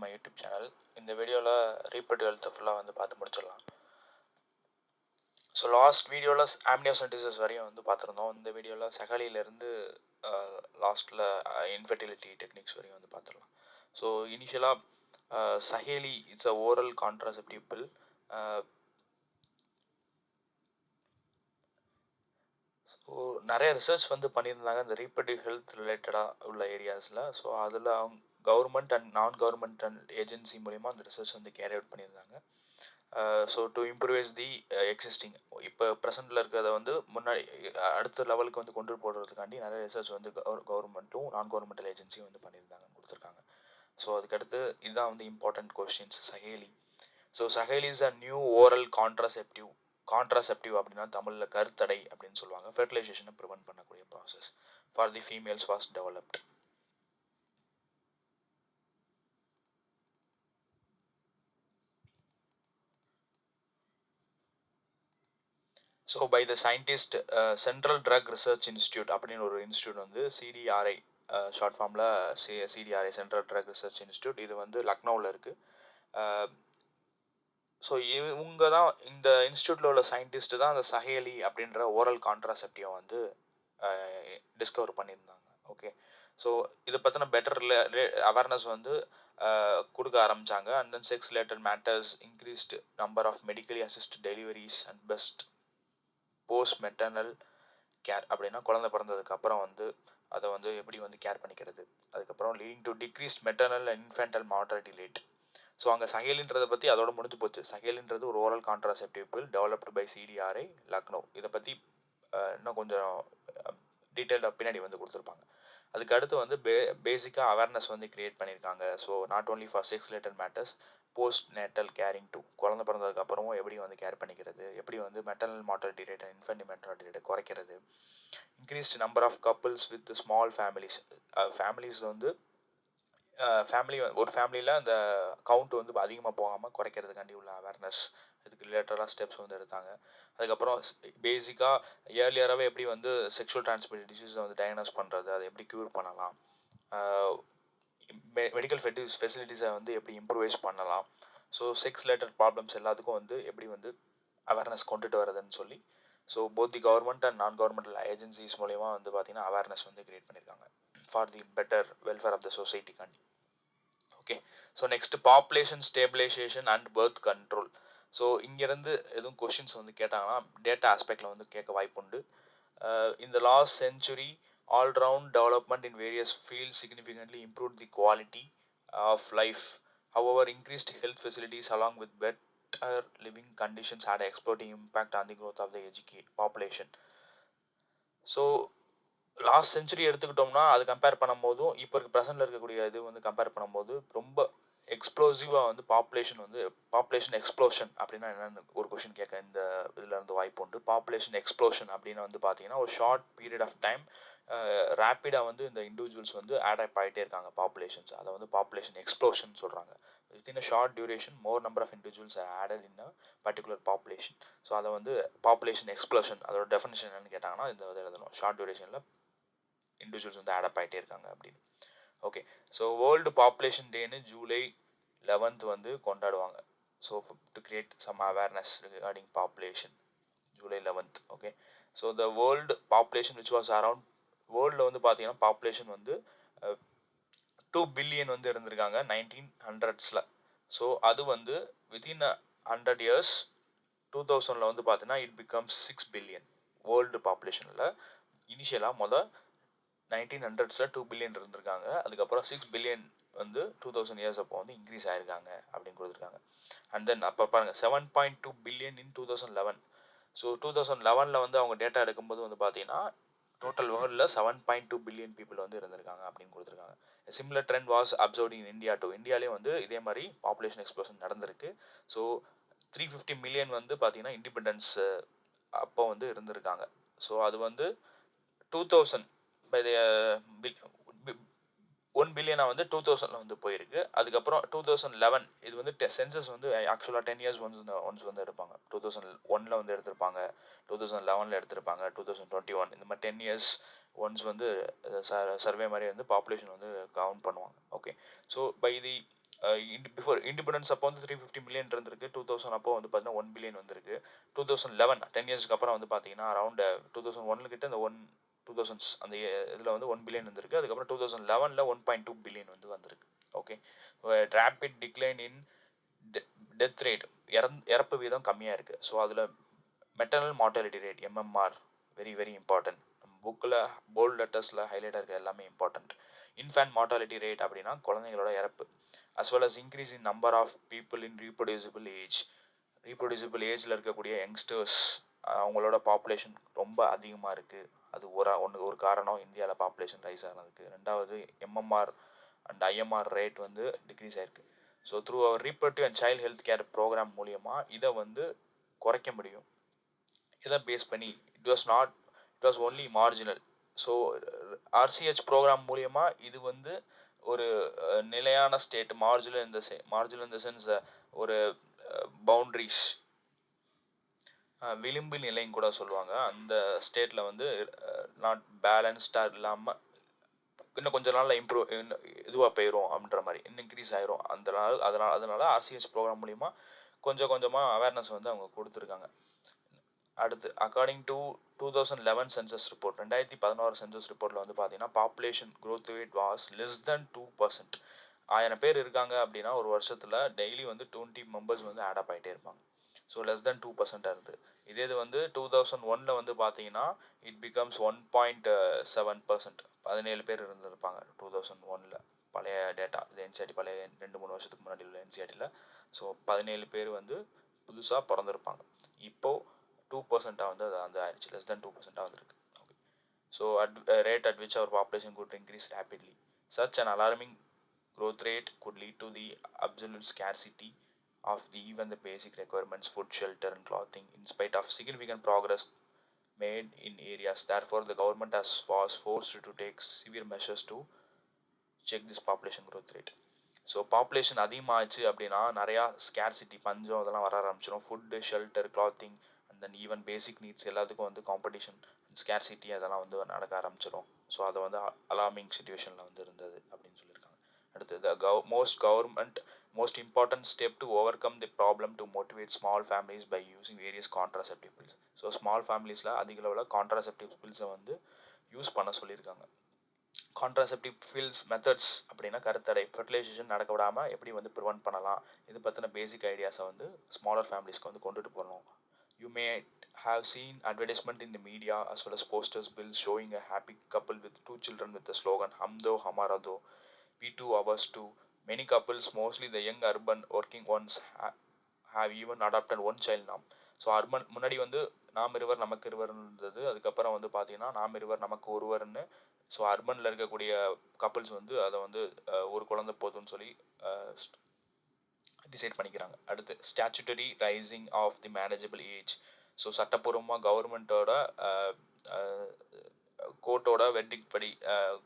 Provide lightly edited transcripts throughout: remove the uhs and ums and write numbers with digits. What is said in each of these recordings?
My YouTube channel. இந்த வீடியோவில் reproductive ஹெல்த்தை ஃபுல்லாக வந்து பார்த்து முடிச்சிடலாம். ஸோ லாஸ்ட் வீடியோவில் ஆம்னியோசென்டிசிஸ் வரையும் வந்து பார்த்துருந்தோம். இந்த வீடியோவில் சகலியிலேருந்து லாஸ்ட்டில் இன்ஃபெர்டிலிட்டி டெக்னிக்ஸ் வரையும் வந்து பார்த்துடலாம். ஸோ இனிஷியலாக Saheli it's a oral contraceptive bill. So நிறைய ரிசர்ச் வந்து பண்ணியிருந்தாங்க இந்த ரீப்ரொடக்டிவ் ஹெல்த் ரிலேட்டடாக உள்ள ஏரியாஸில். ஸோ அதில் அவங்க government and non governmental agency மூலிமா அந்த ரிசர்ச் வந்து கேரி அவுட் பண்ணியிருந்தாங்க. So to improvise the existing இப்போ ப்ரெசென்ட்டில் இருக்கிறத வந்து முன்னாடி அடுத்த லெவலுக்கு வந்து கொண்டு போடுறதுக்காண்டி நிறைய ரிசர்ச் வந்து கவர்மெண்ட்டும் நான் கவர்மெண்டல் ஏஜென்சியும் வந்து பண்ணியிருந்தாங்க, கொடுத்துருக்காங்க. ஸோ அதுக்கடுத்து இதுதான் வந்து important questions. Saheli. So Saheli is a new oral contraceptive அப்படின்னா தமிழில் கருத்தடை அப்படின்னு சொல்லுவாங்க. ஃபெர்டிலைசேஷனை ப்ரிவென்ட் பண்ணக்கூடிய process for the females was developed. So by the scientist central drug research institute அப்படின்னு ஒரு இன்ஸ்டியூட் வந்து சிடிஆர்ஐ ஷார்ட் ஃபார்மில் CDRI central drug research institute. இது வந்து லக்னோவில் இருக்குது. ஸோ இவங்க தான் இந்த இன்ஸ்டியூட்டில் உள்ள சயின்டிஸ்ட்டு தான் அந்த சஹேலி அப்படின்ற ஓரல் கான்ட்ராசெப்டிவை வந்து டிஸ்கவர் பண்ணியிருந்தாங்க. ஓகே, ஸோ இதை பற்றின பெட்டர் அவேர்னஸ் வந்து கொடுக்க ஆரம்பித்தாங்க. And then sex related matters increased number of medically assist deliveries and best post maternal care அப்படின்னா குழந்தை பிறந்ததுக்கு அப்புறம் வந்து அதை வந்து எப்படி வந்து கேர் பண்ணிக்கிறது. அதுக்கப்புறம் leading to decreased maternal and infantile mortality rate. So அங்கே சஹேலின்றதை பற்றி அதோட முடிஞ்சு போச்சு. சஹேலின்றது ஒரு oral contraceptive pill developed by CDRI Lucknow. இதை பற்றி இன்னும் கொஞ்சம் டீட்டெயில்டாக பின்னாடி வந்து கொடுத்துருப்பாங்க. அதுக்கு அடுத்து வந்து பேசிக்காக அவேர்னஸ் வந்து க்ரியேட் பண்ணியிருக்காங்க. So not only for sex related matters, post natal caring too, குழந்தை பிறந்ததுக்கு அப்புறமும் எப்படி வந்து கேர் பண்ணிக்கிறது, எப்படி வந்து maternal mortality rate and infant mortality ரேட்டை குறைக்கிறது, increased number of couples with small families வந்து ஒரு ஃபேமிலியில் அந்த கவுண்ட் வந்து அதிகமாக போகாமல் குறைக்கிறதுக்காண்டி உள்ள அவேர்னஸ், இதுக்கு ரிலேட்டடாக ஸ்டெப்ஸ் வந்து எடுத்தாங்க. அதுக்கப்புறம் பேசிக்காக ஏர்லியராகவே எப்படி வந்து செக்ஷுவல் டிரான்ஸ்மிட்டட் டிசீஸை வந்து டயக்னோஸ் பண்ணுறது, அதை எப்படி க்யூர் பண்ணலாம், மெடிக்கல் ஃபெசிலிட்டிஸை வந்து எப்படி இம்ப்ரூவைஸ் பண்ணலாம், ஸோ செக்ஸ் ரிலேட்டட் ப்ராப்ளம்ஸ் எல்லாத்துக்கும் வந்து எப்படி வந்து அவேர்னஸ் கொண்டுட்டு வரதுன்னு சொல்லி so both the government and non governmental agencies மூலயமா வந்து பார்த்திங்கன்னா அவேர்னஸ் வந்து க்ரியேட் பண்ணியிருக்காங்க for the better welfare of the சொசைட்டிக்காண்டி. Okay, so next population stabilization and birth control. So இங்கேருந்து எதுவும் கொஷின்ஸ் வந்து கேட்டாங்கன்னா டேட்டா ஆஸ்பெக்டில் வந்து கேட்க வாய்ப்புண்டு. இந்த last century all-round development in various fields significantly improved the quality of life. However, increased health facilities along with better living conditions had an exploding impact on the growth of the population. So last century எடுத்துக்கிட்டோம்னா அது compare பண்ணும்போதும் இப்போ இருக்க ப்ரெசென்ட்டில் இருக்கக்கூடிய இது வந்து compare பண்ணும்போது ரொம்ப எக்ஸ்ப்ளோசிவாக வந்து பாப்புலேஷன் எக்ஸ்ப்ளோஷன் அப்படின்னா என்னென்னு ஒரு கொஷின் கேட்க இந்த இதில் இருந்து வாய்ப்பு உண்டு. பாப்புலேஷன் எக்ஸ்ப்ளோஷன் அப்படின்னு வந்து பார்த்தீங்கன்னா ஒரு ஷார்ட் பீரியட் ஆஃப் டைம் ரேப்பிடாக வந்து இந்த இண்டிவிஜுவல்ஸ் வந்து ஆட் அப் ஆகிட்டே இருக்காங்க பாப்புலேஷன்ஸ். அதை வந்து பாப்புலேஷன் எக்ஸ்ப்ளோஷன் சொல்கிறாங்க. Within a short duration more number of individuals added in a particular population. So அதை வந்து பாப்புலேஷன் எக்ஸ்ப்ளோஷன் அதோட டெஃபினேஷன் என்னன்னு கேட்டாங்கன்னா இந்த இதை எழுதணும். ஷார்ட் டியூரேஷனில் இண்டிவிஜுவல்ஸ் வந்து ஆட் அப் ஆகிட்டே இருக்காங்க அப்படின்னு. ஓகே, ஸோ வேர்ல்டு பாப்புலேஷன் டேன்னு ஜூலை 11th வந்து கொண்டாடுவாங்க. So to create some awareness regarding population, July 11th. Okay, so the world population which was around வேர்ல்டில் வந்து பார்த்தீங்கன்னா பாப்புலேஷன் வந்து 2 பில்லியன் வந்து இருந்திருக்காங்க 1900s. ஸோ அது வந்து வித்தின் 100 years 2000 வந்து பார்த்தீங்கன்னா இட் பிகம்ஸ் 6 பில்லியன் வேர்ல்டு பாப்புலேஷனில். இனிஷியலாக 1900s 2 பில்லியன் இருந்திருக்காங்க. அதுக்கப்புறம் 6 பில்லியன் வந்து 2000 years அப்போ வந்து இன்க்ரீஸ் ஆகிருக்காங்க அப்படின்னு கொடுத்துருக்காங்க. அண்ட் தென் அப்போ பாருங்கள் 7.2 பில்லியன் இன் 2011. ஸோ 2011 வந்து அவங்க டேட்டா எடுக்கும்போது வந்து பார்த்தீங்கன்னா டோட்டல் வேர்ல்டில் 7.2 பில்லியன் பீப்புள் வந்து இருந்திருக்காங்க அப்படின்னு கொடுத்துருக்காங்க. Similar trend was observed in India too. இந்தியாவிலே வந்து இதே மாதிரி பாப்புலேஷன் எக்ஸ்ப்ளோஷன் நடந்திருக்கு. ஸோ 350 மில்லியன் வந்து பார்த்தீங்கன்னா இண்டிபெண்டன்ஸ் அப்போ வந்து இருந்திருக்காங்க. ஸோ அது வந்து 2000 பை 1 பில்லியனாக வந்து 2000 வந்து போயிருக்கு. அதுக்கப்புறம் 2011 இது வந்து சென்சஸ் வந்து ஆக்சுவலாக 10 years ஒன்ஸ் வந்து எடுப்பாங்க. 2001 வந்து எடுத்திருப்பாங்க, 2011 எடுத்திருப்பாங்க, 2021 இந்த மாதிரி 10 years ஒன்ஸ் வந்து சர்வே மாதிரி வந்து பாப்புலேஷன் வந்து கவுண்ட் பண்ணுவாங்க. Okay, so by the before independence அப்போ வந்து 350 மில்லியன் இருந்திருக்கு. 2000 அப்போ வந்து பார்த்தீங்கன்னா 1 பில்லியன் வந்திருக்கு. 2011 10 இயர்ஸ்க்கு அப்புறம் வந்து பார்த்தீங்கன்னா அரௌண்ட் 2001 கிட்ட இந்த 2000s அந்த இதில் வந்து 1 பில்லியன் வந்திருக்கு. அதுக்கப்புறம் 2011ல் 1.2 பில்லியன் வந்து வந்திருக்கு. Okay, rapid decline in death rate, இறப்பு வீதம் கம்மியாக இருக்குது. ஸோ அதில் maternal mortality rate MMR very very important. நம்ம புக்கில் போல்ட் லெட்டர்ஸில் ஹைலைட்டாக இருக்க எல்லாமே இம்பார்ட்டன்ட். இன்ஃபேன்ட் மார்டாலிட்டி ரேட் அப்படின்னா குழந்தைங்களோட இறப்பு. as well as increase in number of people in reproducible age. ரீப்ரொடியூசிபிள் ஏஜில் இருக்கக்கூடிய யங்ஸ்டர்ஸ் அவங்களோட பாப்புலேஷன் ரொம்ப அதிகமாக இருக்குது. அது ஒரு காரணம் இந்தியாவில் பாப்புலேஷன் ரைஸ் ஆனதுக்கு. ரெண்டாவது எம்எம்ஆர் அண்ட் ஐஎம்ஆர் ரேட் வந்து டிக்ரீஸ் ஆகிருக்கு. So through our reproductive and child health care programme மூலியமாக இதை வந்து குறைக்க முடியும். இதை பேஸ் பண்ணி it was only marginal. So RCH programme மூலியமாக இது வந்து ஒரு நிலையான ஸ்டேட், மார்ஜினல் இந்த சென்ஸ் ஒரு பவுண்ட்ரிஸ், விளிம்பு நிலைன்னு கூட சொல்லுவாங்க. அந்த ஸ்டேட்டில் வந்து நாட் பேலன்ஸ்டாக இல்லாமல் இன்னும் கொஞ்ச நாளில் இதுவாக போயிடும் அப்படின்ற மாதிரி இன்னும் இன்க்ரீஸ் ஆயிரும். அதனால ஆர்சிஎஸ் ப்ரோக்ராம் மூலிமா கொஞ்சம் கொஞ்சமாக அவேர்னஸ் வந்து அவங்க கொடுத்துருக்காங்க. அடுத்து according to 2011 census report, 2011 census ரிப்போர்ட்டில் வந்து பார்த்தீங்கன்னா population growth rate was less than 2%. 1000 பேர் இருக்காங்க அப்படின்னா ஒரு வருஷத்தில் டெய்லி வந்து 20 மெம்பர்ஸ் வந்து ஆடப் ஆகிட்டே இருப்பாங்க. ஸோ லெஸ் தென் 2% இருந்து இது வந்து 2001 வந்து பார்த்தீங்கன்னா இட் பிகம்ஸ் 1.7%. 17 பேர் இருந்திருப்பாங்க 2001. பழைய டேட்டா இது என்சிஆர்டி பழைய 2-3 வருஷத்துக்கு முன்னாடி உள்ள என்சிஆர்டியில். ஸோ 17 பேர் வந்து புதுசாக பிறந்திருப்பாங்க. இப்போது 2% வந்து அது ஆயிடுச்சு, லெஸ் தென் 2% வந்துருக்கு. Okay, so rate at which our population could increase rapidly. Such an alarming growth rate could lead to the absolute scarcity of even the basic requirements, food, shelter and clothing, in spite of significant progress made in areas. Therefore, the government was forced to take severe measures to check this population growth rate. So population அதிகமாகிடுச்சு அப்படின்னா நிறையா scarcity, பஞ்சம் அதெல்லாம் வர ஆரம்பிச்சிடும். Food, shelter, clothing and then even basic needs எல்லாத்துக்கும் வந்து competition, scarcity அதெல்லாம் வந்து நடக்க ஆரம்பிச்சிடும். ஸோ அதை வந்து அலார்மிங் சுச்சுவேஷனில் வந்து இருந்தது அப்படின்னு சொல்லியிருக்காங்க. அடுத்து most important step to overcome the problem to motivate small families by using various contraceptive pills. So small ஃபேமிலிஸில் அதிக அளவில் கான்ட்ராசெப்டிவ் பில்ஸை வந்து யூஸ் பண்ண சொல்லியிருக்காங்க. கான்ட்ராசெப்டிவ் பில்ஸ் மெத்தட்ஸ் அப்படின்னா கருத்தடை, ஃபெர்டிலைசேஷன் நடக்க விடாமல் எப்படி வந்து ப்ரிவென்ட் பண்ணலாம், இது பற்றின பேசிக் ஐடியாஸை வந்து ஸ்மாலர் ஃபேமிலிஸ்க்கு வந்து கொண்டுட்டு போகணும். You may have seen advertisement in the media as well as posters, bills showing a happy couple with 2 children with the slogan "Hum do hamara do, we too ours too." Many couples, mostly the young urban working ones, have even adopted one child now. So urban முன்னாடி வந்து நாம் இருவர் நமக்கு இருவர்னு இருந்தது. அதுக்கப்புறம் வந்து பார்த்தீங்கன்னா நாம் இருவர் நமக்கு ஒருவர்னு. ஸோ அர்பனில் இருக்கக்கூடிய கப்புள்ஸ் வந்து அதை வந்து ஒரு குழந்தை போதும்னு சொல்லி டிசைட் பண்ணிக்கிறாங்க. அடுத்து statutory raising of the manageable age. So சட்டப்பூர்வமாக கவர்மெண்ட்டோட கோர்ட்டோட வெர்டிக்ட் படி,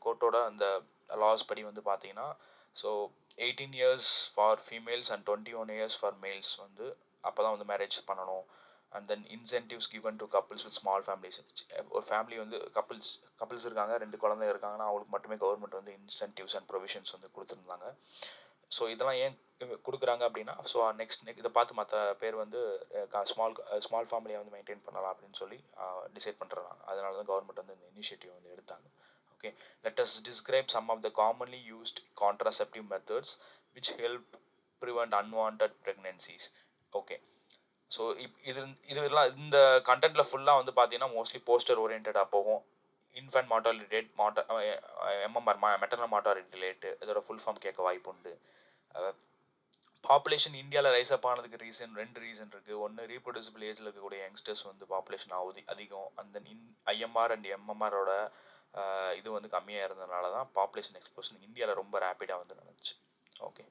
கோர்ட்டோட அந்த லாஸ் படி வந்து பார்த்தீங்கன்னா so 18 years for females and 21 years for males வந்து அப்போ தான் வந்து மேரேஜ் பண்ணணும். And then incentives given to couples with small families. ஒரு ஃபேமிலி வந்து கப்புள்ஸ் இருக்காங்க, 2 குழந்தை இருக்காங்கன்னா அவங்களுக்கு மட்டுமே கவர்மெண்ட் வந்து இன்சென்டிவ்ஸ் அண்ட் ப்ரொவிஷன்ஸ் வந்து கொடுத்துருந்தாங்க. ஸோ இதெல்லாம் ஏன் கொடுக்குறாங்க அப்படின்னா ஸோ நெக்ஸ்ட் இதை பார்த்து மற்ற பேர் வந்து ஸ்மால் ஃபேமிலியை வந்து மெயின்டைன் பண்ணலாம் அப்படின்னு சொல்லி டிசைட் பண்ணுறாங்க. அதனால தான் கவர்மெண்ட் வந்து இந்த இனிஷியேட்டிவ் வந்து எடுத்தாங்க. Okay, let us describe some of the commonly used contraceptive methods which help prevent unwanted pregnancies. Okay, so இதெல்லாம் இந்த கண்டென்ட்டில் ஃபுல்லாக வந்து பார்த்தீங்கன்னா மோஸ்ட்லி போஸ்டர் ஓரியன்டாக போகும். Infant mortality rate, MMR maternal mortality rate, இதோட ஃபுல் ஃபார்ம் கேட்க வாய்ப்பு உண்டு. பாப்புலேஷன் இந்தியாவில் ரைஸ் அப் ஆனதுக்கு 2 ரீசன் இருக்குது. ஒன்று, ரீப்ரொடியூசிபிள் ஏஜில் இருக்கக்கூடிய யங்ஸ்டர்ஸ் வந்து பாப்புலேஷன் அதிகம். அண்ட் தென் ஐஎம்ஆர் அண்ட் எம்எம்ஆரோட இது வந்து கம்மியாக இருந்ததுனால தான் பாப்புலேஷன் எக்ஸ்ப்ளோஷன் இந்தியாவில் ரொம்ப ரேப்பிடாக வந்து நடந்துச்சு. Okay,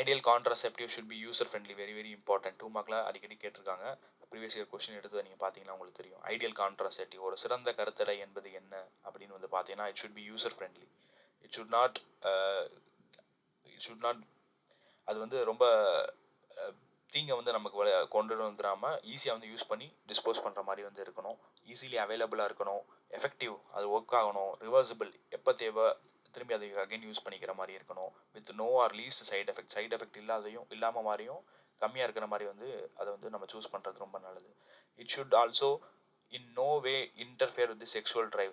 ideal contraceptive should be user friendly, very very important. 2 மார்க்கில் அடிக்கடி கேட்டிருக்காங்க. ப்ரீவியஸ் இயர் கொஸ்டின் எடுத்து நீங்கள் பார்த்தீங்கன்னா உங்களுக்கு தெரியும். ஐடியல் கான்ட்ராசெப்டிவ், ஒரு சிறந்த கருத்தடை என்பது என்ன அப்படின்னு வந்து பார்த்தீங்கன்னா it should be user friendly. It should not அது வந்து ரொம்ப தீங்கை வந்து நமக்கு கொண்டு வந்துடாமல் ஈஸியாக வந்து யூஸ் பண்ணி டிஸ்போஸ் பண்ணுற மாதிரி வந்து இருக்கணும். ஈஸிலி அவைலபிளாக இருக்கணும். எஃபெக்டிவ், அது ஒர்க் ஆகணும். ரிவர்சிபிள், எப்போ தேவை திரும்பி அதை அகைன் யூஸ் பண்ணிக்கிற மாதிரி இருக்கணும். With no or least side effect இல்லாமல் மாதிரியும் கம்மியாக இருக்கிற மாதிரி வந்து அதை வந்து நம்ம சூஸ் பண்ணுறது ரொம்ப நல்லது. It should also in no way interfere with sexual drive.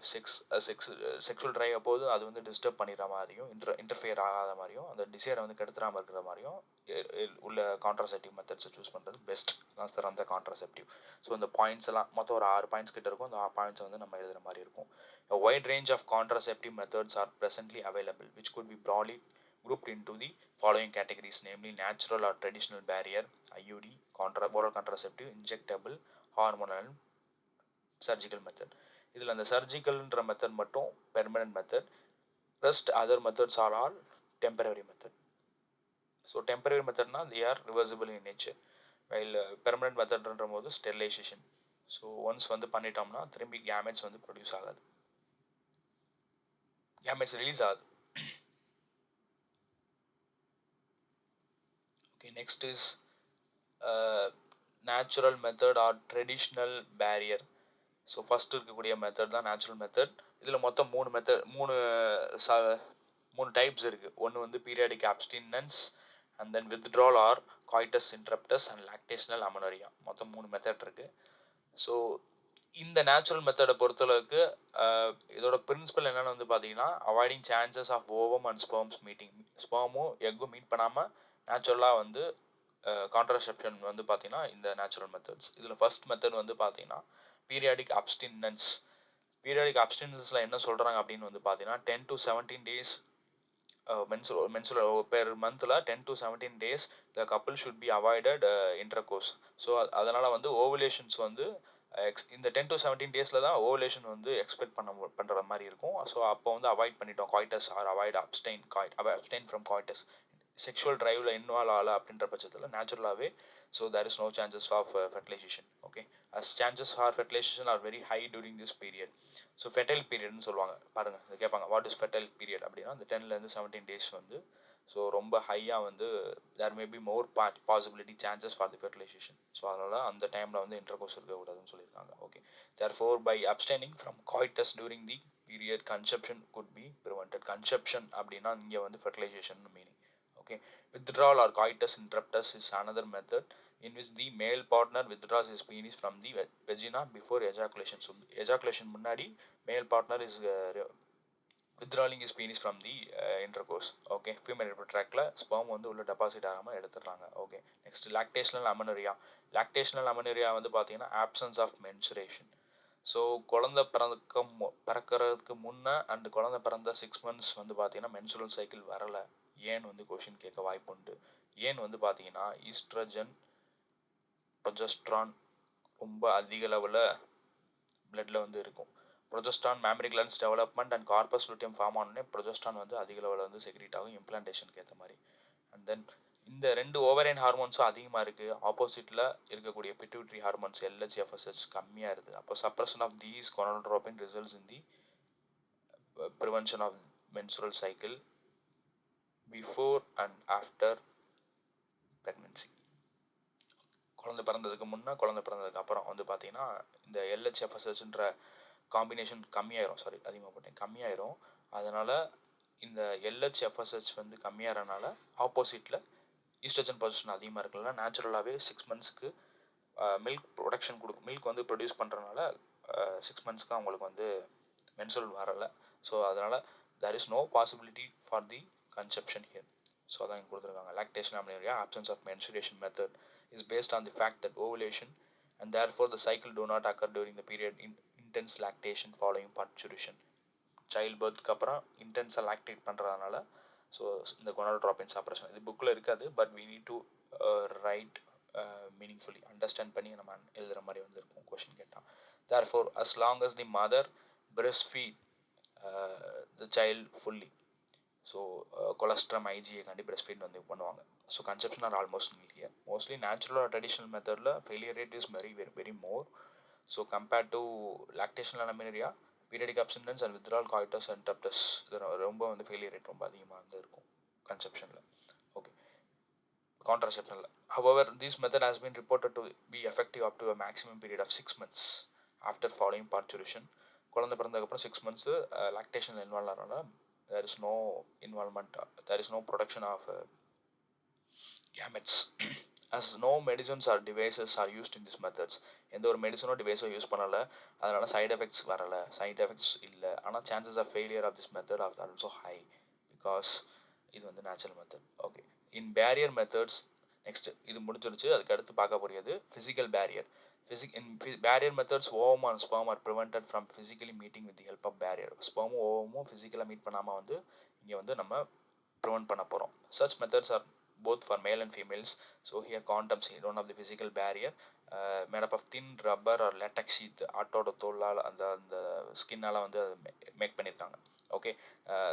Sexual drive அப்போது அது வந்து டிஸ்டர்ப் பண்ணிடுற மாதிரியும் இன்டர்ஃபியர் ஆகாத மாதிரியும் அந்த டிசைரை வந்து கெடுத்துடாமல் இருக்கிற மாதிரியும் உள்ள கான்ட்ராசெப்டிவ் மெத்தட்ஸை சூஸ் பண்ணுறது பெஸ்ட். தான் சார் அந்த கான்ட்ராசெப்டிவ். ஸோ இந்த பாயிண்ட்ஸ் எல்லாம் மொத்தம் ஒரு 6 பாயிண்ட்ஸ் கிட்ட இருக்கும். அந்த 6 பாயிண்ட்ஸை வந்து நம்ம எழுதுகிற மாதிரி இருக்கும். A wide range of contraceptive methods are presently available, which could be broadly grouped into the following categories, namely natural or traditional barrier, IUD, oral contraceptive, injectable, hormonal, surgical method. இதில் அந்த சர்ஜிக்கல்ன்ற மெத்தட் மட்டும் permanent method. Rest other methods are all temporary method. So temporary மெத்தட்னா they are reversible in nature, while permanent மெத்தட்ன்ற போது sterilization. So once வந்து பண்ணிட்டோம்னா திரும்பி கேமெட்ஸ் வந்து ப்ரொடியூஸ் ஆகாது, கேமெட்ஸ் ரிலீஸ் ஆகுது. Okay, next is natural method or traditional barrier. So first இருக்கக்கூடிய மெத்தட் தான் நேச்சுரல் மெத்தட். இதில் மொத்தம் 3 டைப்ஸ் இருக்குது. ஒன்று வந்து periodic abstinence and then withdrawal or coitus interruptus and lactational amenorrhea. மொத்தம் 3 மெத்தட் இருக்குது. ஸோ இந்த நேச்சுரல் மெத்தடை பொறுத்தளவுக்கு இதோட பிரின்சிபல் என்னென்னு வந்து பார்த்தீங்கன்னா, avoiding chances of ovum and sperms meeting. ஸ்பெர்மும் எக்கும் மீட் பண்ணாமல் நேச்சுரலாக வந்து கான்ட்ராசெப்ஷன் வந்து பார்த்தீங்கன்னா இந்த நேச்சுரல் மெத்தட்ஸ். இதில் ஃபர்ஸ்ட் மெத்தட் வந்து பார்த்தீங்கன்னா பீரியாடிக் அப்ஸ்டினன்ஸ். பீரியாடிக் அப்ஸ்டினன்ஸில் என்ன சொல்கிறாங்க அப்படின்னு வந்து பார்த்தீங்கன்னா 10 to 17 days menstrual per monthல 10 to 17 days the couple should be avoided intercourse. So அதனால் வந்து ஓவுலேஷன்ஸ் வந்து இந்த 10 to 17 டேஸில் தான் ஓவுலேஷன் வந்து எக்ஸ்பெக்ட் பண்ணுற மாதிரி இருக்கும். ஸோ அப்போ வந்து அவாய்ட் பண்ணிட்டோம் coitus or avoid abstain from coitus. Sexual ட்ரைவில் இன்வால்வ் ஆகலை அப்படின்ற பட்சத்தில் நேச்சுரலாகவே so there is no chances of fertilization. Okay, as chances for fertilization are very high during this period. So fertile பீரியட்னு சொல்லுவாங்க பாருங்கள், இது கேட்பாங்க வாட் இஸ் ஃபெர்டைல் பீரியட் அப்படின்னா அந்த 10 to 17 days வந்து ஸோ ரொம்ப ஹையாக வந்து there may be more possibility chances for the fertilization. So அதனால் அந்த டைமில் வந்து இன்டர்கோர்ஸ் இருக்கக்கூடாதுன்னு சொல்லியிருக்காங்க. Okay, therefore by abstaining from coitus during the period conception could be prevented. Conception அப்படின்னா இங்கே வந்து fertilization meaning. Okay, withdrawal or coitus interruptus is another method in which the male partner withdraws his penis from the vagina before ejaculation. So ejaculation முன்னாடி male partner is withdrawing his penis from the intercourse. Okay, female reproductive tractல sperm வந்து உள்ள deposit ஆகாமல் எடுத்துடுறாங்க. Okay, next lactational amenorrhea. Lactational amenorrhea வந்து பார்த்தீங்கன்னா absence of menstruation. So குழந்தை பிறக்கிறதுக்கு முன்னே அண்ட் குழந்தை பிறந்த 6 months வந்து பார்த்தீங்கன்னா மென்சுரல் சைக்கிள் வரலை. ஏன் வந்து கொஷின் கேட்க வாய்ப்பு உண்டு. ஏன் வந்து பார்த்தீங்கன்னா ஈஸ்ட்ரஜன் ப்ரொஜெஸ்ட்ரான் ரொம்ப அதிக லெவலில் பிளட்டில் வந்து இருக்கும். Progesterone mammary glands development and corpus luteum form ஆனோடனே ப்ரொஜெஸ்ட்ரான் வந்து அதிக லெவலில் வந்து செக்ரீட் ஆகும் இம்ப்ளான்டேஷனுக்கு ஏற்ற மாதிரி. அண்ட் தென் இந்த 2 ஓவரைன் ஹார்மோன்ஸும் அதிகமாக இருக்குது. ஆப்போசிட்டில் இருக்கக்கூடிய பிட்யூட்ரி ஹார்மோன்ஸ் LH FSH கம்மியாக இருக்குது. அப்போ suppression of these gonadotropin results in the prevention of menstrual cycle before and after pregnancy. குழந்தை பிறந்ததுக்கு முன்னே குழந்தை பிறந்ததுக்கு அப்புறம் வந்து பார்த்தீங்கன்னா இந்த LH FSHன்ற காம்பினேஷன் கம்மியாயிரும். அதனால் இந்த LH FSH வந்து கம்மியாகிறனால ஆப்போசிட்டில் ஈஸ்ட்ரஜன் பொசிஷன் அதிகமாக இருக்கனால நேச்சுரலாகவே 6 monthsக்கு மில்க் ப்ரொடக்ஷன் மில்க் வந்து ப்ரொடியூஸ் பண்ணுறதுனால 6 monthsக்கு அவங்களுக்கு வந்து மென்சுரல் வரலை. ஸோ அதனால் there is no possibility for the conception here. So அதான் இங்கே கொடுத்துருக்காங்க. Lactation amenorrhea absence of menstruation method is based on the fact that ovulation and therefore the cycle do not occur during the period in intense lactation following parturition. Child பர்த்துக்கு அப்புறம் இன்டென்ஸாக lactate பண்ணுறதுனால so இந்த கொனாட்ரோபின் suppression இது புக்கில் இருக்காது. But we need to write meaningfully understand பண்ணி நம்ம எழுதுகிற மாதிரி வந்து இருக்கும் கொஷின் கேட்டால். தேர்ஃபோர் as long as the mother breastfeed the child fully. So colostrum IgA காண்டி breastfeed வந்து பண்ணுவாங்க. So conception are almost nil. Mostly natural or traditional மெத்தடில் failure rate is very more. So compared to lactational amenorrhea, periodic abstinence and withdrawal coitus and interruptus ரொம்ப வந்து failure rate ரொம்ப அதிகமாக வந்து இருக்கும் கன்செப்ஷனில். ஓகே, கான்ட்ராசெப்ஷனில் however this method has been reported to be effective up to a maximum period of 6 months after following parturition. குழந்தை பிறந்ததுக்கப்புறம் 6 months லாக்டேஷன் இன்வால்வ் ஆகிறனால there is no involvement, there is no production of gametes. As no medicines or devices are used in these methods, எந்த ஒரு மெடிசனோ டிவைஸோ use பண்ணலை, அதனால் side effects வரலை, side effects இல்லை. ஆனால் chances of failure of this method are also high, because இது வந்து natural method. Okay, in barrier methods next இது முடிஞ்சிருச்சு. அதுக்கு அடுத்து பார்க்க போகிறது physical barrier. In barrier methods, ovum and sperm are prevented from physically meeting with the help of barrier. sperm ovum physically meet பண்ணாமல் வந்து இங்கே வந்து நம்ம ப்ரிவெண்ட் பண்ண போகிறோம். such methods are both for male and females. So here condoms, one of the physical barrier made up of thin rubber or latex sheath, ஆட்டோட தோலால் அந்த அந்த ஸ்கின்னால் வந்து மேக் பண்ணியிருக்காங்க. Okay,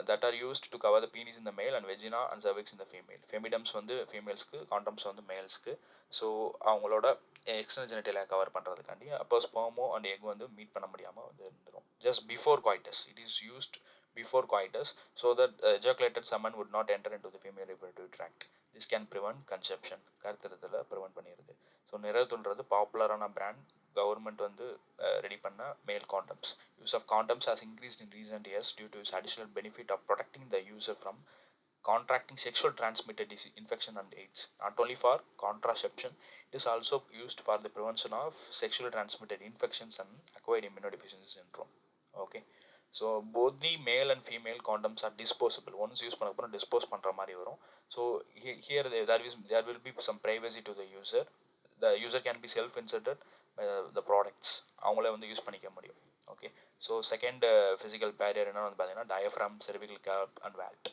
that are used to cover the penis in the male and vagina and cervix in the female. Femidoms வந்து ஃபீமேல்ஸ்க்கு, condoms வந்து மேல்ஸ்க்கு. So அவங்களோட எக்ஸ்டர்னல் ஜெனிட்டலை கவர் பண்ணுறதுக்காண்டி அப்போ ஸ்பெர்மோ அண்ட் எக் வந்து மீட் பண்ண முடியாமல் வந்து இருந்துடும். Just before coitus, it is used before coitus so that ejaculated semen would not enter into the female reproductive tract. This can prevent conception. கருத்தரித்தலை ப்ரிவெண்ட் பண்ணிடுது. ஸோ நிறத்துன்றது பாப்புலரான பிராண்ட். கவர்மெண்ட் வந்து ரெடி பண்ண male condoms. Use of condoms has increased in recent years due to its additional benefit of protecting the user from contracting sexual transmitted infection and AIDS. Not only for contraception, it is also used for the prevention of sexually transmitted infections and acquired immunodeficiency syndrome. Okay, so both the male and female condoms are disposable. Once use பண்ண அப்புறம் dispose பண்ணுற மாதிரி வரும். So here there will be some privacy to the user. The user can be self-inserted by the products. அவங்களே வந்து use பண்ணிக்க முடியும். Okay, so second physical barrier என்ன வந்து பார்த்தீங்கன்னா diaphragm, cervical cap and vault.